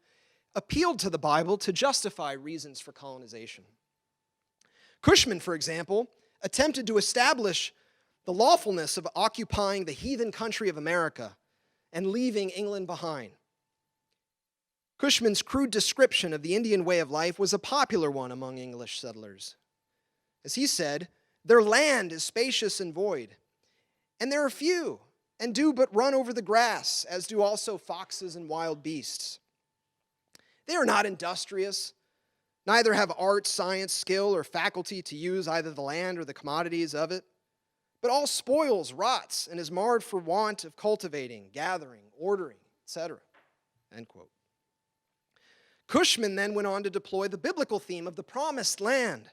appealed to the Bible to justify reasons for colonization. Cushman, for example, attempted to establish the lawfulness of occupying the heathen country of America and leaving England behind. Cushman's crude description of the Indian way of life was a popular one among English settlers. As he said, "Their land is spacious and void, and there are few, and do but run over the grass, as do also foxes and wild beasts. They are not industrious, neither have art, science, skill, or faculty to use either the land or the commodities of it, but all spoils, rots, and is marred for want of cultivating, gathering, ordering, etc." End quote. Cushman then went on to deploy the biblical theme of the promised land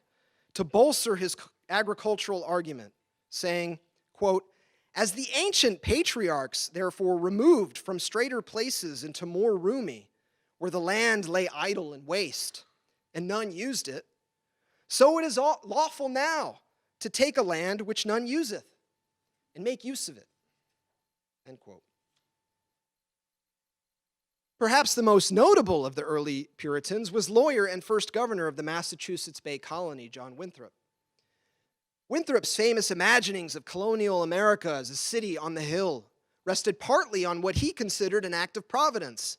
to bolster his agricultural argument, saying, quote, "As the ancient patriarchs, therefore, removed from straighter places into more roomy, where the land lay idle and waste, and none used it, so it is lawful now to take a land which none useth, and make use of it." End quote. Perhaps the most notable of the early Puritans was lawyer and first governor of the Massachusetts Bay Colony, John Winthrop. Winthrop's famous imaginings of colonial America as a city on the hill rested partly on what he considered an act of providence,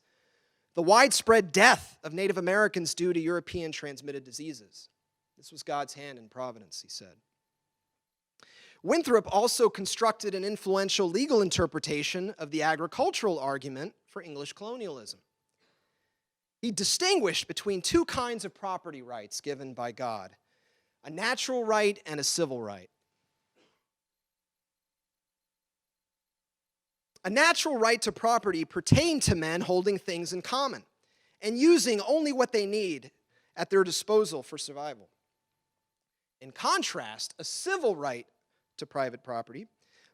the widespread death of Native Americans due to European transmitted diseases. This was God's hand in providence, he said. Winthrop also constructed an influential legal interpretation of the agricultural argument for English colonialism. He distinguished between two kinds of property rights given by God: a natural right and a civil right. A natural right to property pertained to men holding things in common and using only what they need at their disposal for survival. In contrast, a civil right to private property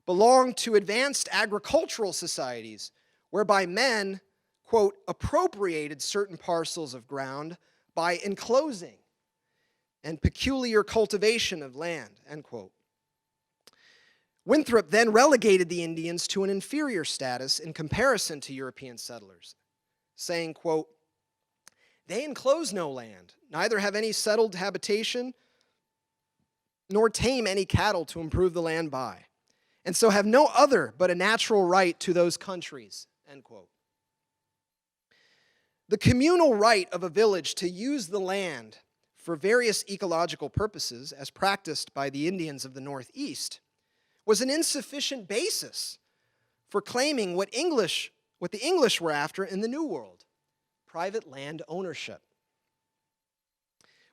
belonged to advanced agricultural societies whereby men, quote, "appropriated certain parcels of ground by enclosing and peculiar cultivation of land," end quote. Winthrop then relegated the Indians to an inferior status in comparison to European settlers, saying, quote, "They enclose no land, neither have any settled habitation, nor tame any cattle to improve the land by, and so have no other but a natural right to those countries," end quote. The communal right of a village to use the land for various ecological purposes, as practiced by the Indians of the Northeast, was an insufficient basis for claiming what the English were after in the New World: private land ownership.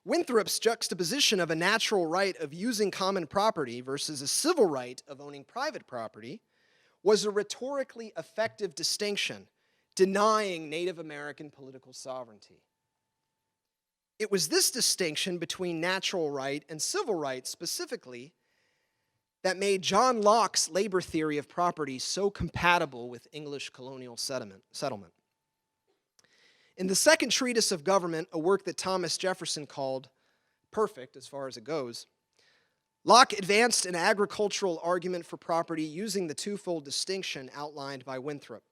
Winthrop's juxtaposition of a natural right of using common property versus a civil right of owning private property was a rhetorically effective distinction, denying Native American political sovereignty. It was this distinction between natural right and civil right specifically that made John Locke's labor theory of property so compatible with English colonial settlement. In the second treatise of government, a work that Thomas Jefferson called perfect as far as it goes, Locke advanced an agricultural argument for property using the twofold distinction outlined by Winthrop.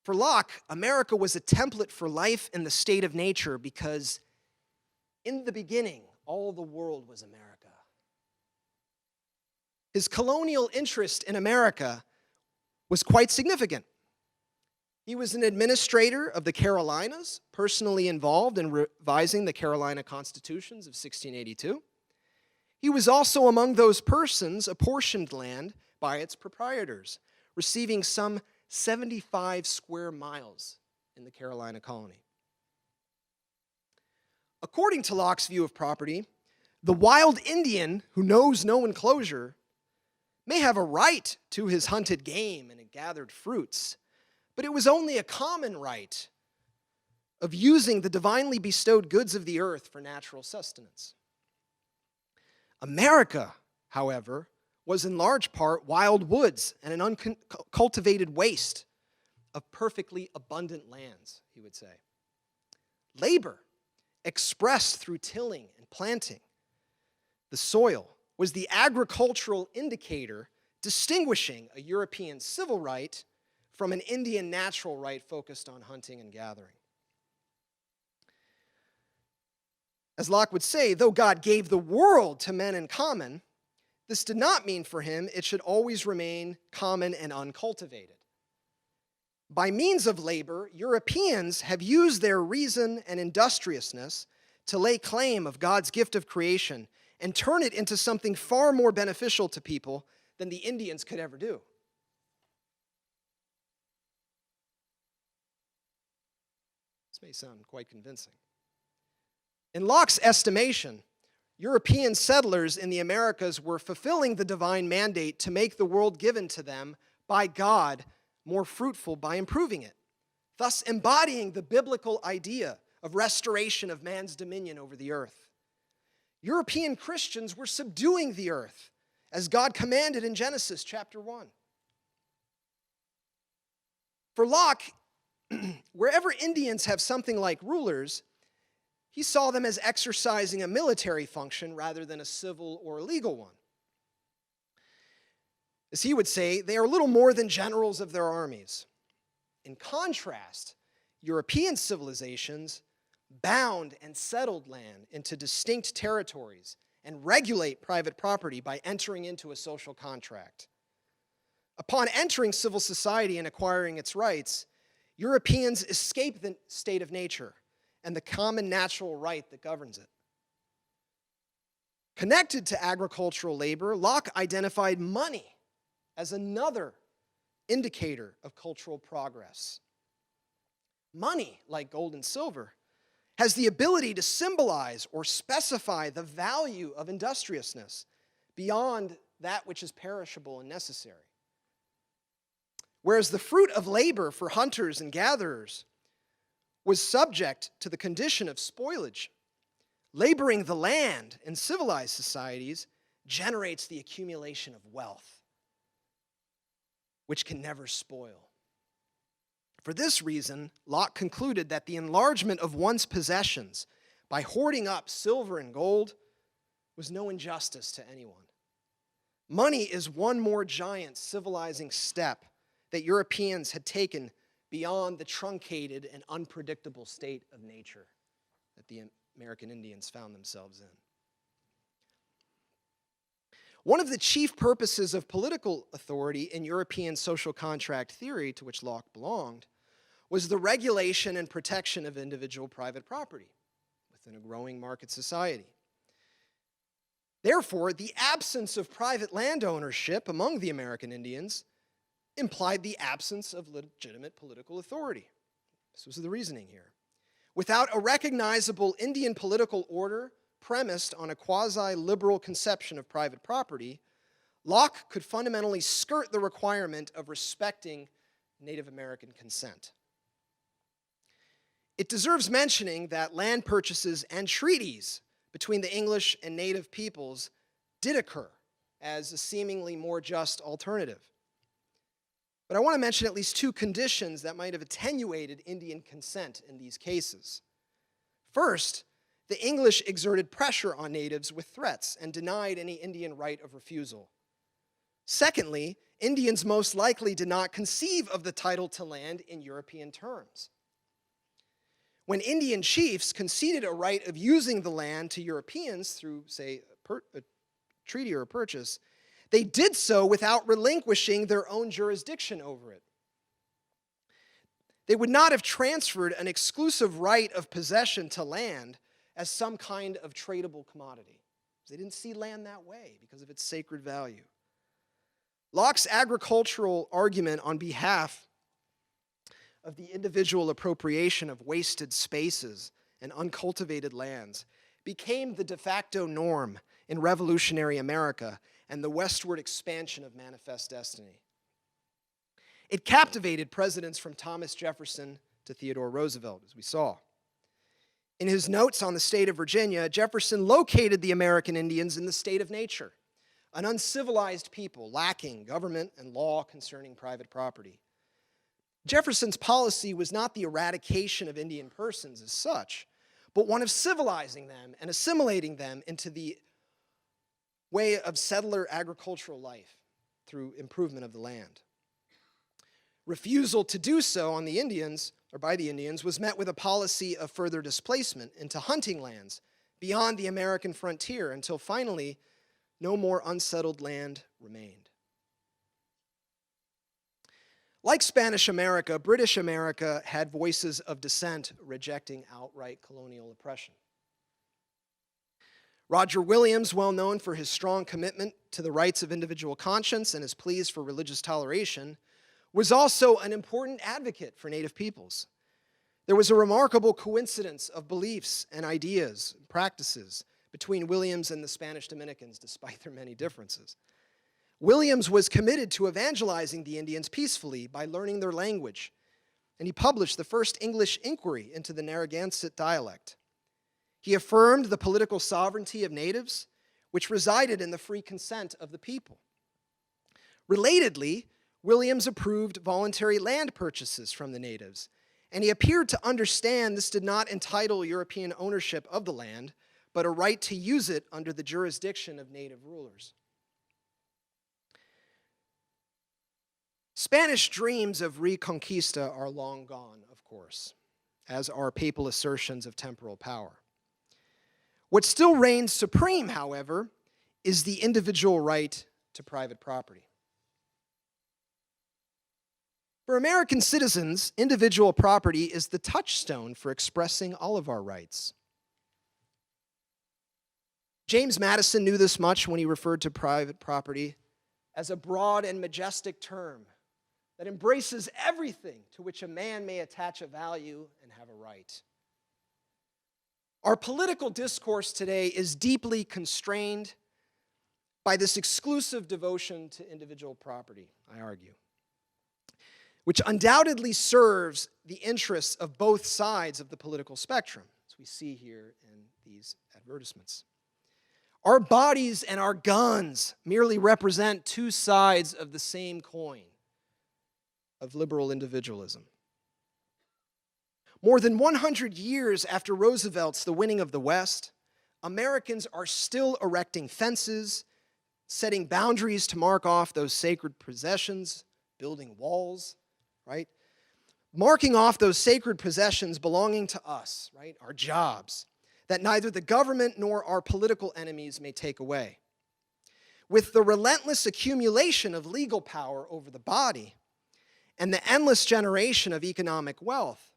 For Locke, America was a template for life in the state of nature because in the beginning, all the world was America. His colonial interest in America was quite significant. He was an administrator of the Carolinas, personally involved in revising the Carolina Constitutions of 1682. He was also among those persons apportioned land by its proprietors, receiving some 75 square miles in the Carolina colony. According to Locke's view of property, the wild Indian who knows no enclosure may have a right to his hunted game and gathered fruits, but it was only a common right of using the divinely bestowed goods of the earth for natural sustenance. America, however, was in large part wild woods and an uncultivated waste of perfectly abundant lands, he would say. Labor, expressed through tilling and planting the soil, was the agricultural indicator distinguishing a European civil right from an Indian natural right focused on hunting and gathering. As Locke would say, though God gave the world to men in common, this did not mean for him it should always remain common and uncultivated. By means of labor, Europeans have used their reason and industriousness to lay claim of God's gift of creation and turn it into something far more beneficial to people than the Indians could ever do. This may sound quite convincing. In Locke's estimation, European settlers in the Americas were fulfilling the divine mandate to make the world given to them by God more fruitful by improving it, thus embodying the biblical idea of restoration of man's dominion over the earth. European Christians were subduing the earth, as God commanded in Genesis chapter 1. For Locke, wherever Indians have something like rulers, he saw them as exercising a military function rather than a civil or a legal one. As he would say, they are little more than generals of their armies. In contrast, European civilizations bound and settled land into distinct territories and regulate private property by entering into a social contract. Upon entering civil society and acquiring its rights, Europeans escape the state of nature and the common natural right that governs it. Connected to agricultural labor, Locke identified money as another indicator of cultural progress. Money, like gold and silver, has the ability to symbolize or specify the value of industriousness beyond that which is perishable and necessary. Whereas the fruit of labor for hunters and gatherers was subject to the condition of spoilage, laboring the land in civilized societies generates the accumulation of wealth, which can never spoil. For this reason, Locke concluded that the enlargement of one's possessions by hoarding up silver and gold was no injustice to anyone. Money is one more giant civilizing step that Europeans had taken beyond the truncated and unpredictable state of nature that the American Indians found themselves in. One of the chief purposes of political authority in European social contract theory, to which Locke belonged, was the regulation and protection of individual private property within a growing market society. Therefore, the absence of private land ownership among the American Indians implied the absence of legitimate political authority. This was the reasoning here. Without a recognizable Indian political order premised on a quasi-liberal conception of private property, Locke could fundamentally skirt the requirement of respecting Native American consent. It deserves mentioning that land purchases and treaties between the English and Native peoples did occur as a seemingly more just alternative. But I want to mention at least two conditions that might have attenuated Indian consent in these cases. First, the English exerted pressure on natives with threats and denied any Indian right of refusal. Secondly, Indians most likely did not conceive of the title to land in European terms. When Indian chiefs conceded a right of using the land to Europeans through, say, a treaty or a purchase, they did so without relinquishing their own jurisdiction over it. They would not have transferred an exclusive right of possession to land as some kind of tradable commodity. They didn't see land that way because of its sacred value. Locke's agricultural argument on behalf of the individual appropriation of wasted spaces and uncultivated lands became the de facto norm in revolutionary America and the westward expansion of manifest destiny. It captivated presidents from Thomas Jefferson to Theodore Roosevelt, as we saw. In his notes on the state of Virginia, Jefferson located the American Indians in the state of nature, an uncivilized people lacking government and law concerning private property. Jefferson's policy was not the eradication of Indian persons as such, but one of civilizing them and assimilating them into the way of settler agricultural life through improvement of the land. Refusal to do so on the Indians, or by the Indians, was met with a policy of further displacement into hunting lands beyond the American frontier until finally no more unsettled land remained. Like Spanish America, British America had voices of dissent rejecting outright colonial oppression. Roger Williams, well known for his strong commitment to the rights of individual conscience and his pleas for religious toleration, was also an important advocate for Native peoples. There was a remarkable coincidence of beliefs and ideas and practices between Williams and the Spanish Dominicans, despite their many differences. Williams was committed to evangelizing the Indians peacefully by learning their language and he published the first English inquiry into the Narragansett dialect. He affirmed the political sovereignty of natives, which resided in the free consent of the people. Relatedly, Williams approved voluntary land purchases from the natives, and he appeared to understand this did not entitle European ownership of the land, but a right to use it under the jurisdiction of native rulers. Spanish dreams of reconquista are long gone, of course, as are papal assertions of temporal power. What still reigns supreme, however, is the individual right to private property. For American citizens, individual property is the touchstone for expressing all of our rights. James Madison knew this much when he referred to private property as a broad and majestic term that embraces everything to which a man may attach a value and have a right. Our political discourse today is deeply constrained by this exclusive devotion to individual property, I argue, which undoubtedly serves the interests of both sides of the political spectrum, as we see here in these advertisements. Our bodies and our guns merely represent two sides of the same coin of liberal individualism. More than 100 years after Roosevelt's The Winning of the West, Americans are still erecting fences, setting boundaries to mark off those sacred possessions, building walls, right? Marking off those sacred possessions belonging to us, right? Our jobs, that neither the government nor our political enemies may take away. With the relentless accumulation of legal power over the body and the endless generation of economic wealth,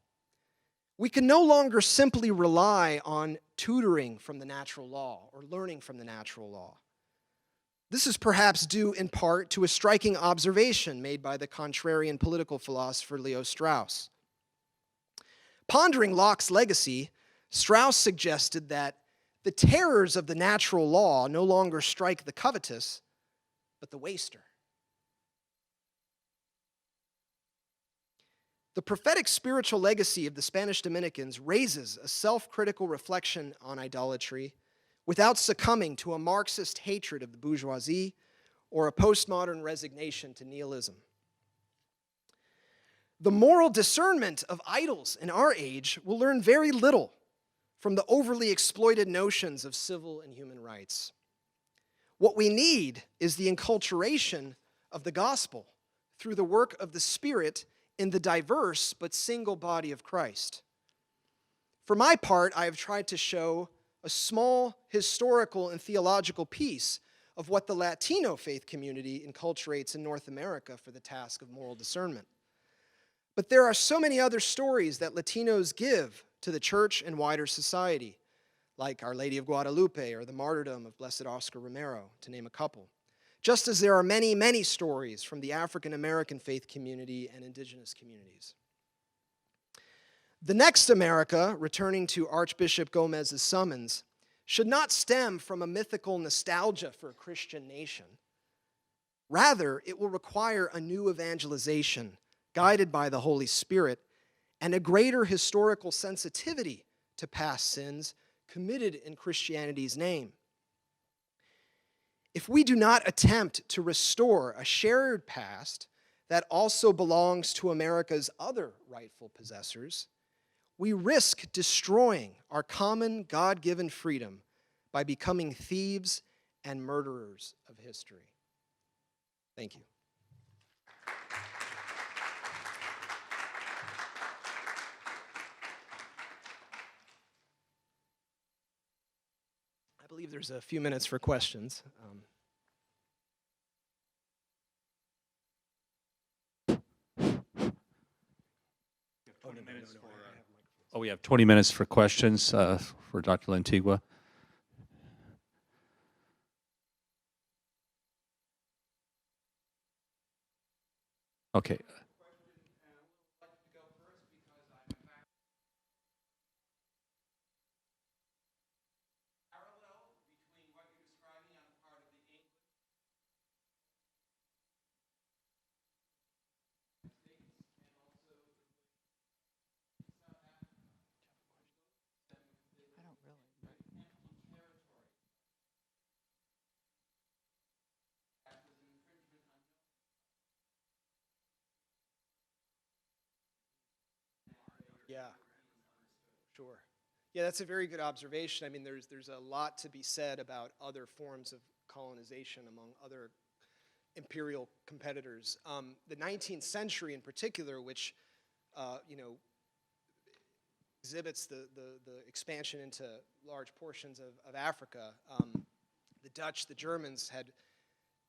we can no longer simply rely on tutoring from the natural law or learning from the natural law. This is perhaps due in part to a striking observation made by the contrarian political philosopher Leo Strauss. Pondering Locke's legacy, Strauss suggested that the terrors of the natural law no longer strike the covetous, but the waster. The prophetic spiritual legacy of the Spanish Dominicans raises a self-critical reflection on idolatry without succumbing to a Marxist hatred of the bourgeoisie or a postmodern resignation to nihilism. The moral discernment of idols in our age will learn very little from the overly exploited notions of civil and human rights. What we need is the enculturation of the gospel through the work of the Spirit in the diverse but single body of Christ. For my part, I have tried to show a small historical and theological piece of what the Latino faith community enculturates in North America for the task of moral discernment. But there are so many other stories that Latinos give to the church and wider society, like Our Lady of Guadalupe or the martyrdom of Blessed Oscar Romero, to name a couple. Just as there are many, many stories from the African American faith community and indigenous communities. The next America, returning to Archbishop Gomez's summons, should not stem from a mythical nostalgia for a Christian nation. Rather, it will require a new evangelization guided by the Holy Spirit and a greater historical sensitivity to past sins committed in Christianity's name. If we do not attempt to restore a shared past that also belongs to America's other rightful possessors, we risk destroying our common God-given freedom by becoming thieves and murderers of history. Thank you. I believe there's a few minutes for questions. Oh, we have 20 minutes for questions for Dr. Lantigua. Okay. Yeah, sure. Yeah, that's a very good observation. I mean, there's a lot to be said about other forms of colonization among other imperial competitors. The 19th century in particular, which you know, exhibits the expansion into large portions of Africa, the Dutch, the Germans had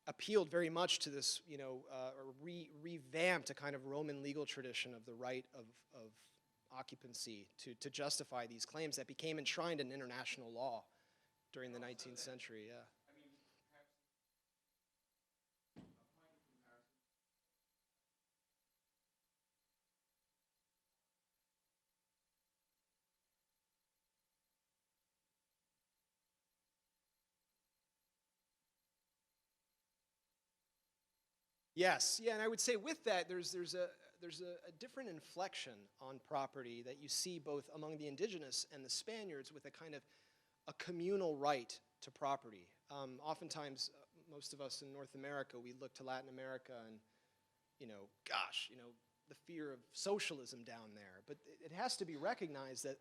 appealed very much to this, you know, or revamped a kind of Roman legal tradition of the right of occupancy to justify these claims that became enshrined in international law during the 19th century, yeah. Yes, yeah, and I would say with that, there's a different inflection on property that you see both among the indigenous and the Spaniards with a kind of a communal right to property. Oftentimes, most of us in North America, we look to Latin America and, you know, gosh, you know, the fear of socialism down there. But it has to be recognized that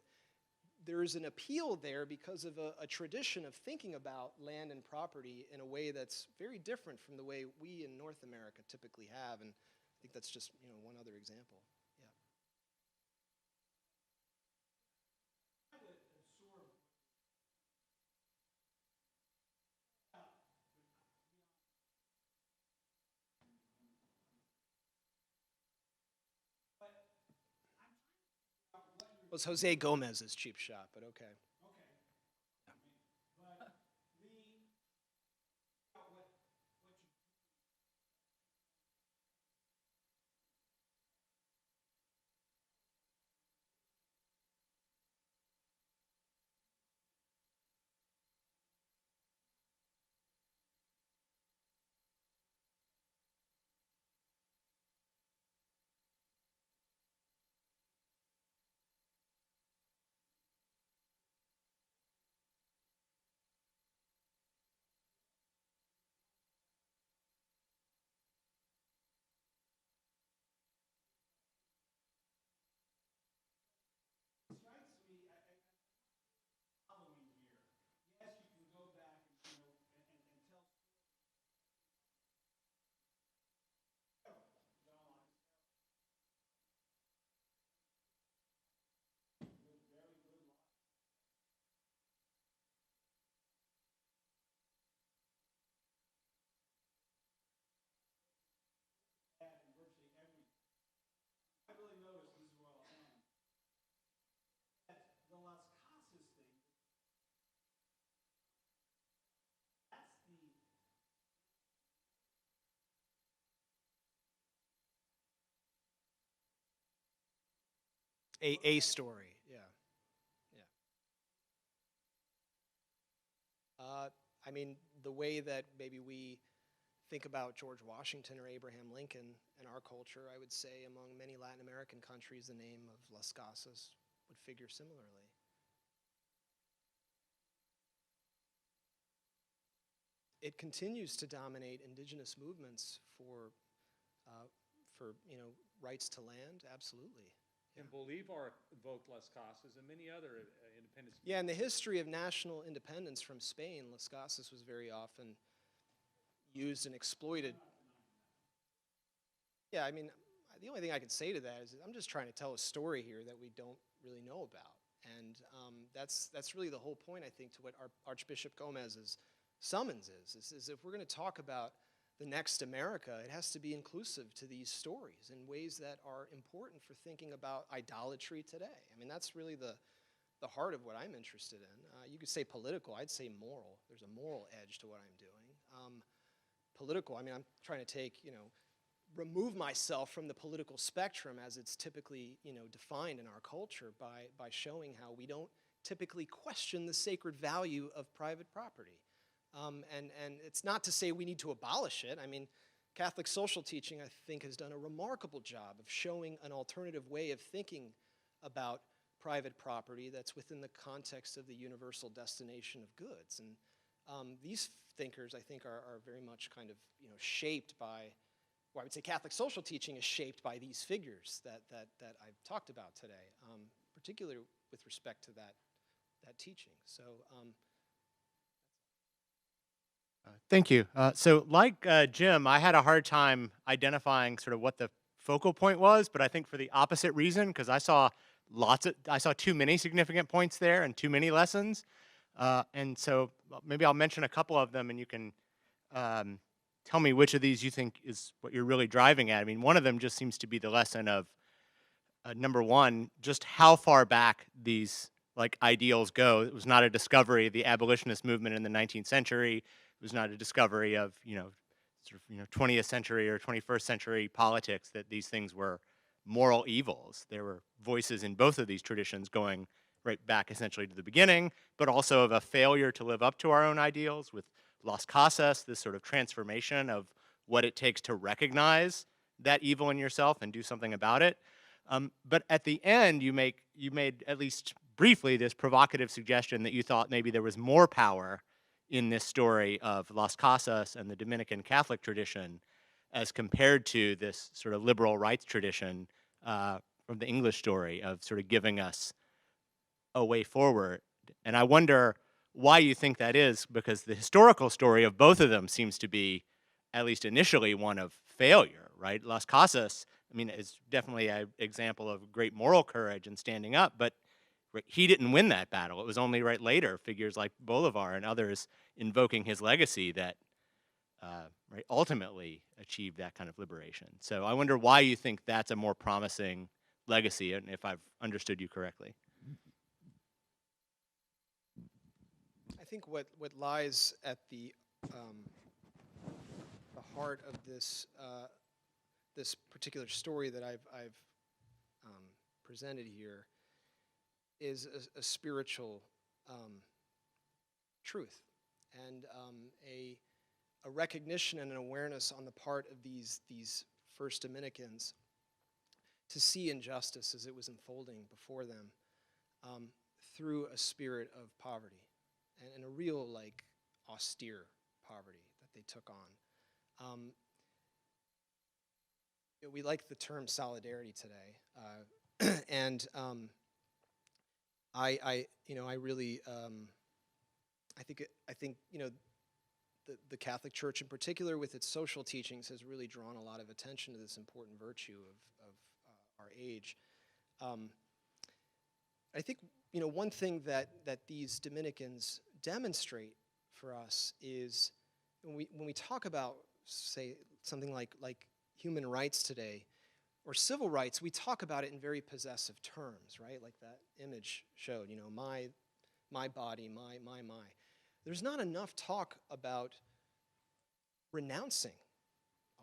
there is an appeal there because of a tradition of thinking about land and property in a way that's very different from the way we in North America typically have. And I think that's just, you know, one other example. Yeah. It was Jose Gomez's cheap shot, but okay. A story, yeah. Yeah. I mean, the way that maybe we think about George Washington or Abraham Lincoln in our culture, I would say among many Latin American countries, the name of Las Casas would figure similarly. It continues to dominate indigenous movements for you know, rights to land, absolutely. And Bolivar invoked Las Casas and many other independence. Yeah, in the history of national independence from Spain, Las Casas was very often used and exploited. Yeah, I mean, the only thing I can say to that is I'm just trying to tell a story here that we don't really know about. And that's really the whole point, I think, to what Archbishop Gomez's summons is if we're going to talk about the next America, it has to be inclusive to these stories in ways that are important for thinking about idolatry today. I mean, that's really the heart of what I'm interested in. You could say political, I'd say moral. There's a moral edge to what I'm doing. Political, I mean, I'm trying to take, you know, remove myself from the political spectrum as it's typically, you know, defined in our culture by showing how we don't typically question the sacred value of private property. And it's not to say we need to abolish it. I mean, Catholic social teaching, I think, has done a remarkable job of showing an alternative way of thinking about private property that's within the context of the universal destination of goods. And these thinkers, I think, are very much kind of, you know, shaped by I would say Catholic social teaching is shaped by these figures that I've talked about today, particularly with respect to that teaching. So Thank you. So like Jim, I had a hard time identifying sort of what the focal point was, but I think for the opposite reason, because I saw too many significant points there and too many lessons. And so maybe I'll mention a couple of them and you can tell me which of these you think is what you're really driving at. I mean, one of them just seems to be the lesson of, number one, just how far back these like ideals go. It was not a discovery of the abolitionist movement in the 19th century. It was not a discovery of, sort of, 20th century or 21st century politics that these things were moral evils. There were voices in both of these traditions going right back essentially to the beginning, but also of a failure to live up to our own ideals with Las Casas, this sort of transformation of what it takes to recognize that evil in yourself and do something about it. But at the end, you made, at least briefly, this provocative suggestion that you thought maybe there was more power in this story of Las Casas and the Dominican Catholic tradition as compared to this sort of liberal rights tradition from the English story of sort of giving us a way forward. And I wonder why you think that is, because the historical story of both of them seems to be, at least initially, one of failure, right? Las Casas, I mean, is definitely an example of great moral courage and standing up, but he didn't win that battle. It was only right later, figures like Bolivar and others invoking his legacy that ultimately achieved that kind of liberation. So I wonder why you think that's a more promising legacy, and if I've understood you correctly. I think what lies at the heart of this this particular story that I've presented here is a spiritual truth and a recognition and an awareness on the part of these first Dominicans to see injustice as it was unfolding before them through a spirit of poverty and a real, like, austere poverty that they took on. We like the term solidarity today, and I really I think the Catholic Church in particular, with its social teachings, has really drawn a lot of attention to this important virtue of our age. I think one thing that these Dominicans demonstrate for us is when we talk about, say, something like human rights today or civil rights, we talk about it in very possessive terms, right? Like that image showed, my body, my. There's not enough talk about renouncing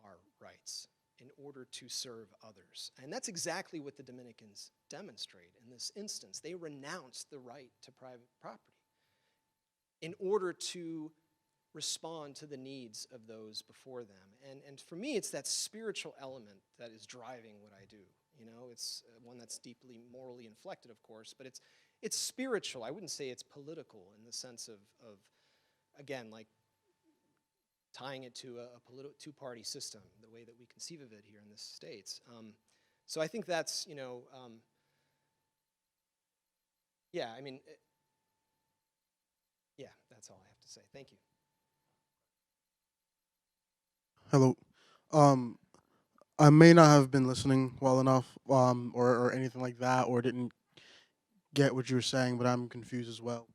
our rights in order to serve others. And that's exactly what the Dominicans demonstrate in this instance. They renounce the right to private property in order to respond to the needs of those before them. And for me, it's that spiritual element that is driving what I do. It's one that's deeply morally inflected, of course, but it's spiritual. I wouldn't say it's political in the sense of again, like tying it to a two-party system, the way that we conceive of it here in the States. So I think that's, yeah, I mean, yeah, that's all I have to say. Thank you. Hello. I may not have been listening well enough, or anything like that, or didn't get what you were saying, but I'm confused as well.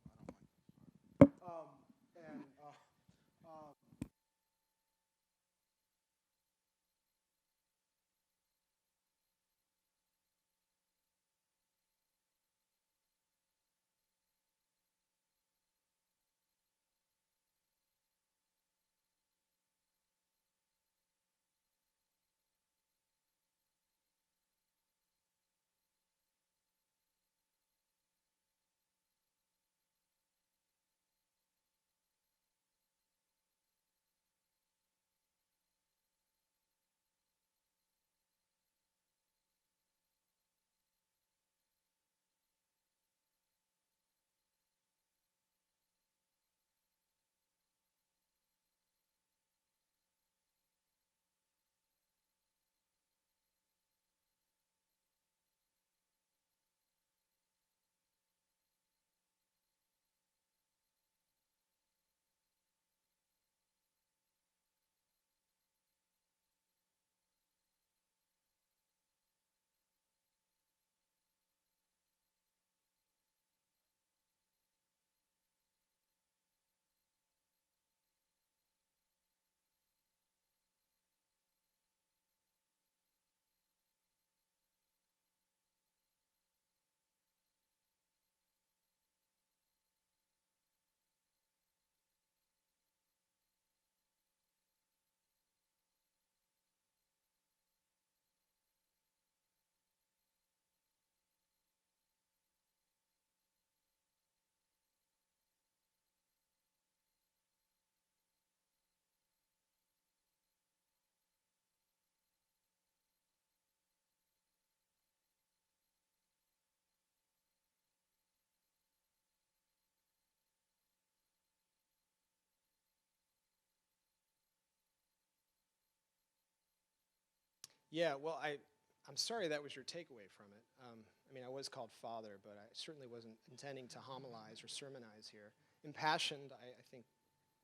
Yeah, well, I'm sorry that was your takeaway from it. I mean, I was called father, but I certainly wasn't intending to homilize or sermonize here. Impassioned, I think,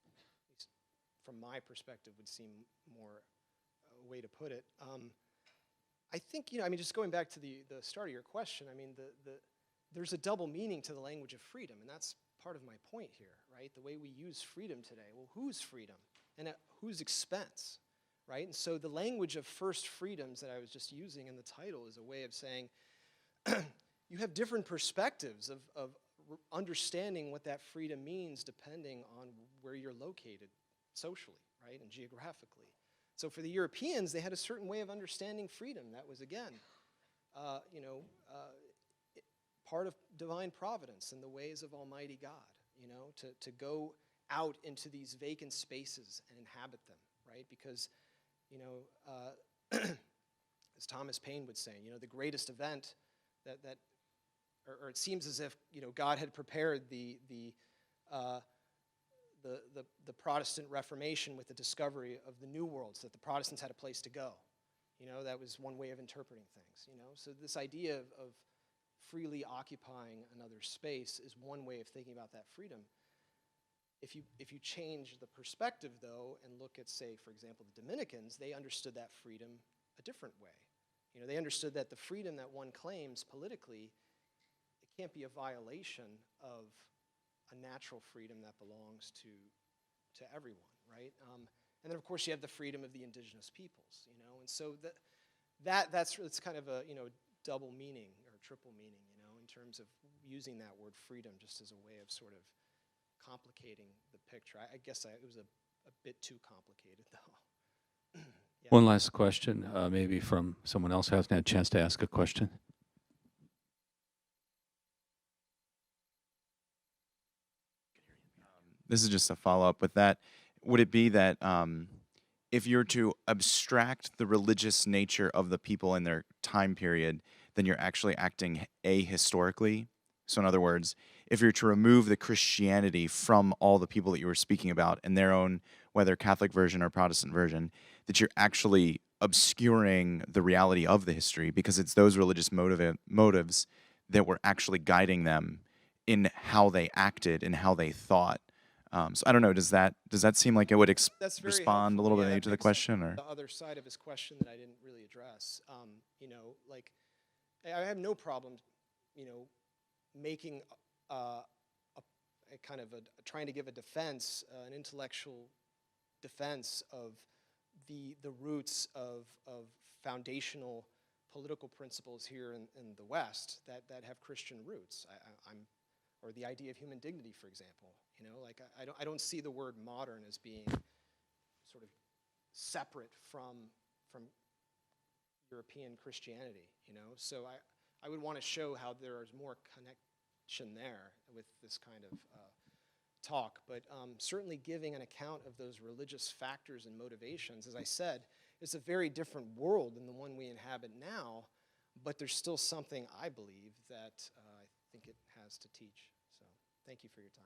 at least from my perspective, would seem more a way to put it. I think, I mean, just going back to the start of your question, I mean, there's a double meaning to the language of freedom, and that's part of my point here, right? The way we use freedom today. Well, whose freedom? And at whose expense? Right? And so the language of first freedoms that I was just using in the title is a way of saying you have different perspectives of understanding what that freedom means depending on where you're located socially, right, and geographically. So for the Europeans, they had a certain way of understanding freedom that was, again, part of divine providence and the ways of Almighty God, to go out into these vacant spaces and inhabit them, right? Because as Thomas Paine would say, the greatest event or it seems as if God had prepared the Protestant Reformation with the discovery of the New World, so that the Protestants had a place to go. That was one way of interpreting things. So this idea of freely occupying another space is one way of thinking about that freedom. If you change the perspective, though, and look at, say, for example, the Dominicans, they understood that freedom a different way. They understood that the freedom that one claims politically, it can't be a violation of a natural freedom that belongs to everyone, right? And then, of course, you have the freedom of the indigenous peoples, and so it's kind of a double meaning or triple meaning, in terms of using that word freedom just as a way of sort of complicating the picture. I guess it was a bit too complicated, though. Yeah. One last question, maybe from someone else who hasn't had a chance to ask a question. This is just a follow-up with that. Would it be that if you're to abstract the religious nature of the people in their time period, then you're actually acting ahistorically? So in other words, if you're to remove the Christianity from all the people that you were speaking about in their own, whether Catholic version or Protestant version, that you're actually obscuring the reality of the history, because it's those religious motives that were actually guiding them in how they acted and how they thought. So I don't know, does that seem like it would That's very respond helpful. a little Yeah, bit that maybe to the makes question? Or the other side of his question that I didn't really address. I have no problem, making a kind of trying to give a defense, an intellectual defense of the roots of foundational political principles here in the West that have Christian roots. Or the idea of human dignity, for example. I don't see the word modern as being sort of separate from European Christianity. So I would want to show how there is more connection there with this kind of talk. But certainly giving an account of those religious factors and motivations, as I said, it's a very different world than the one we inhabit now. But there's still something, I believe, that I think it has to teach. So thank you for your time.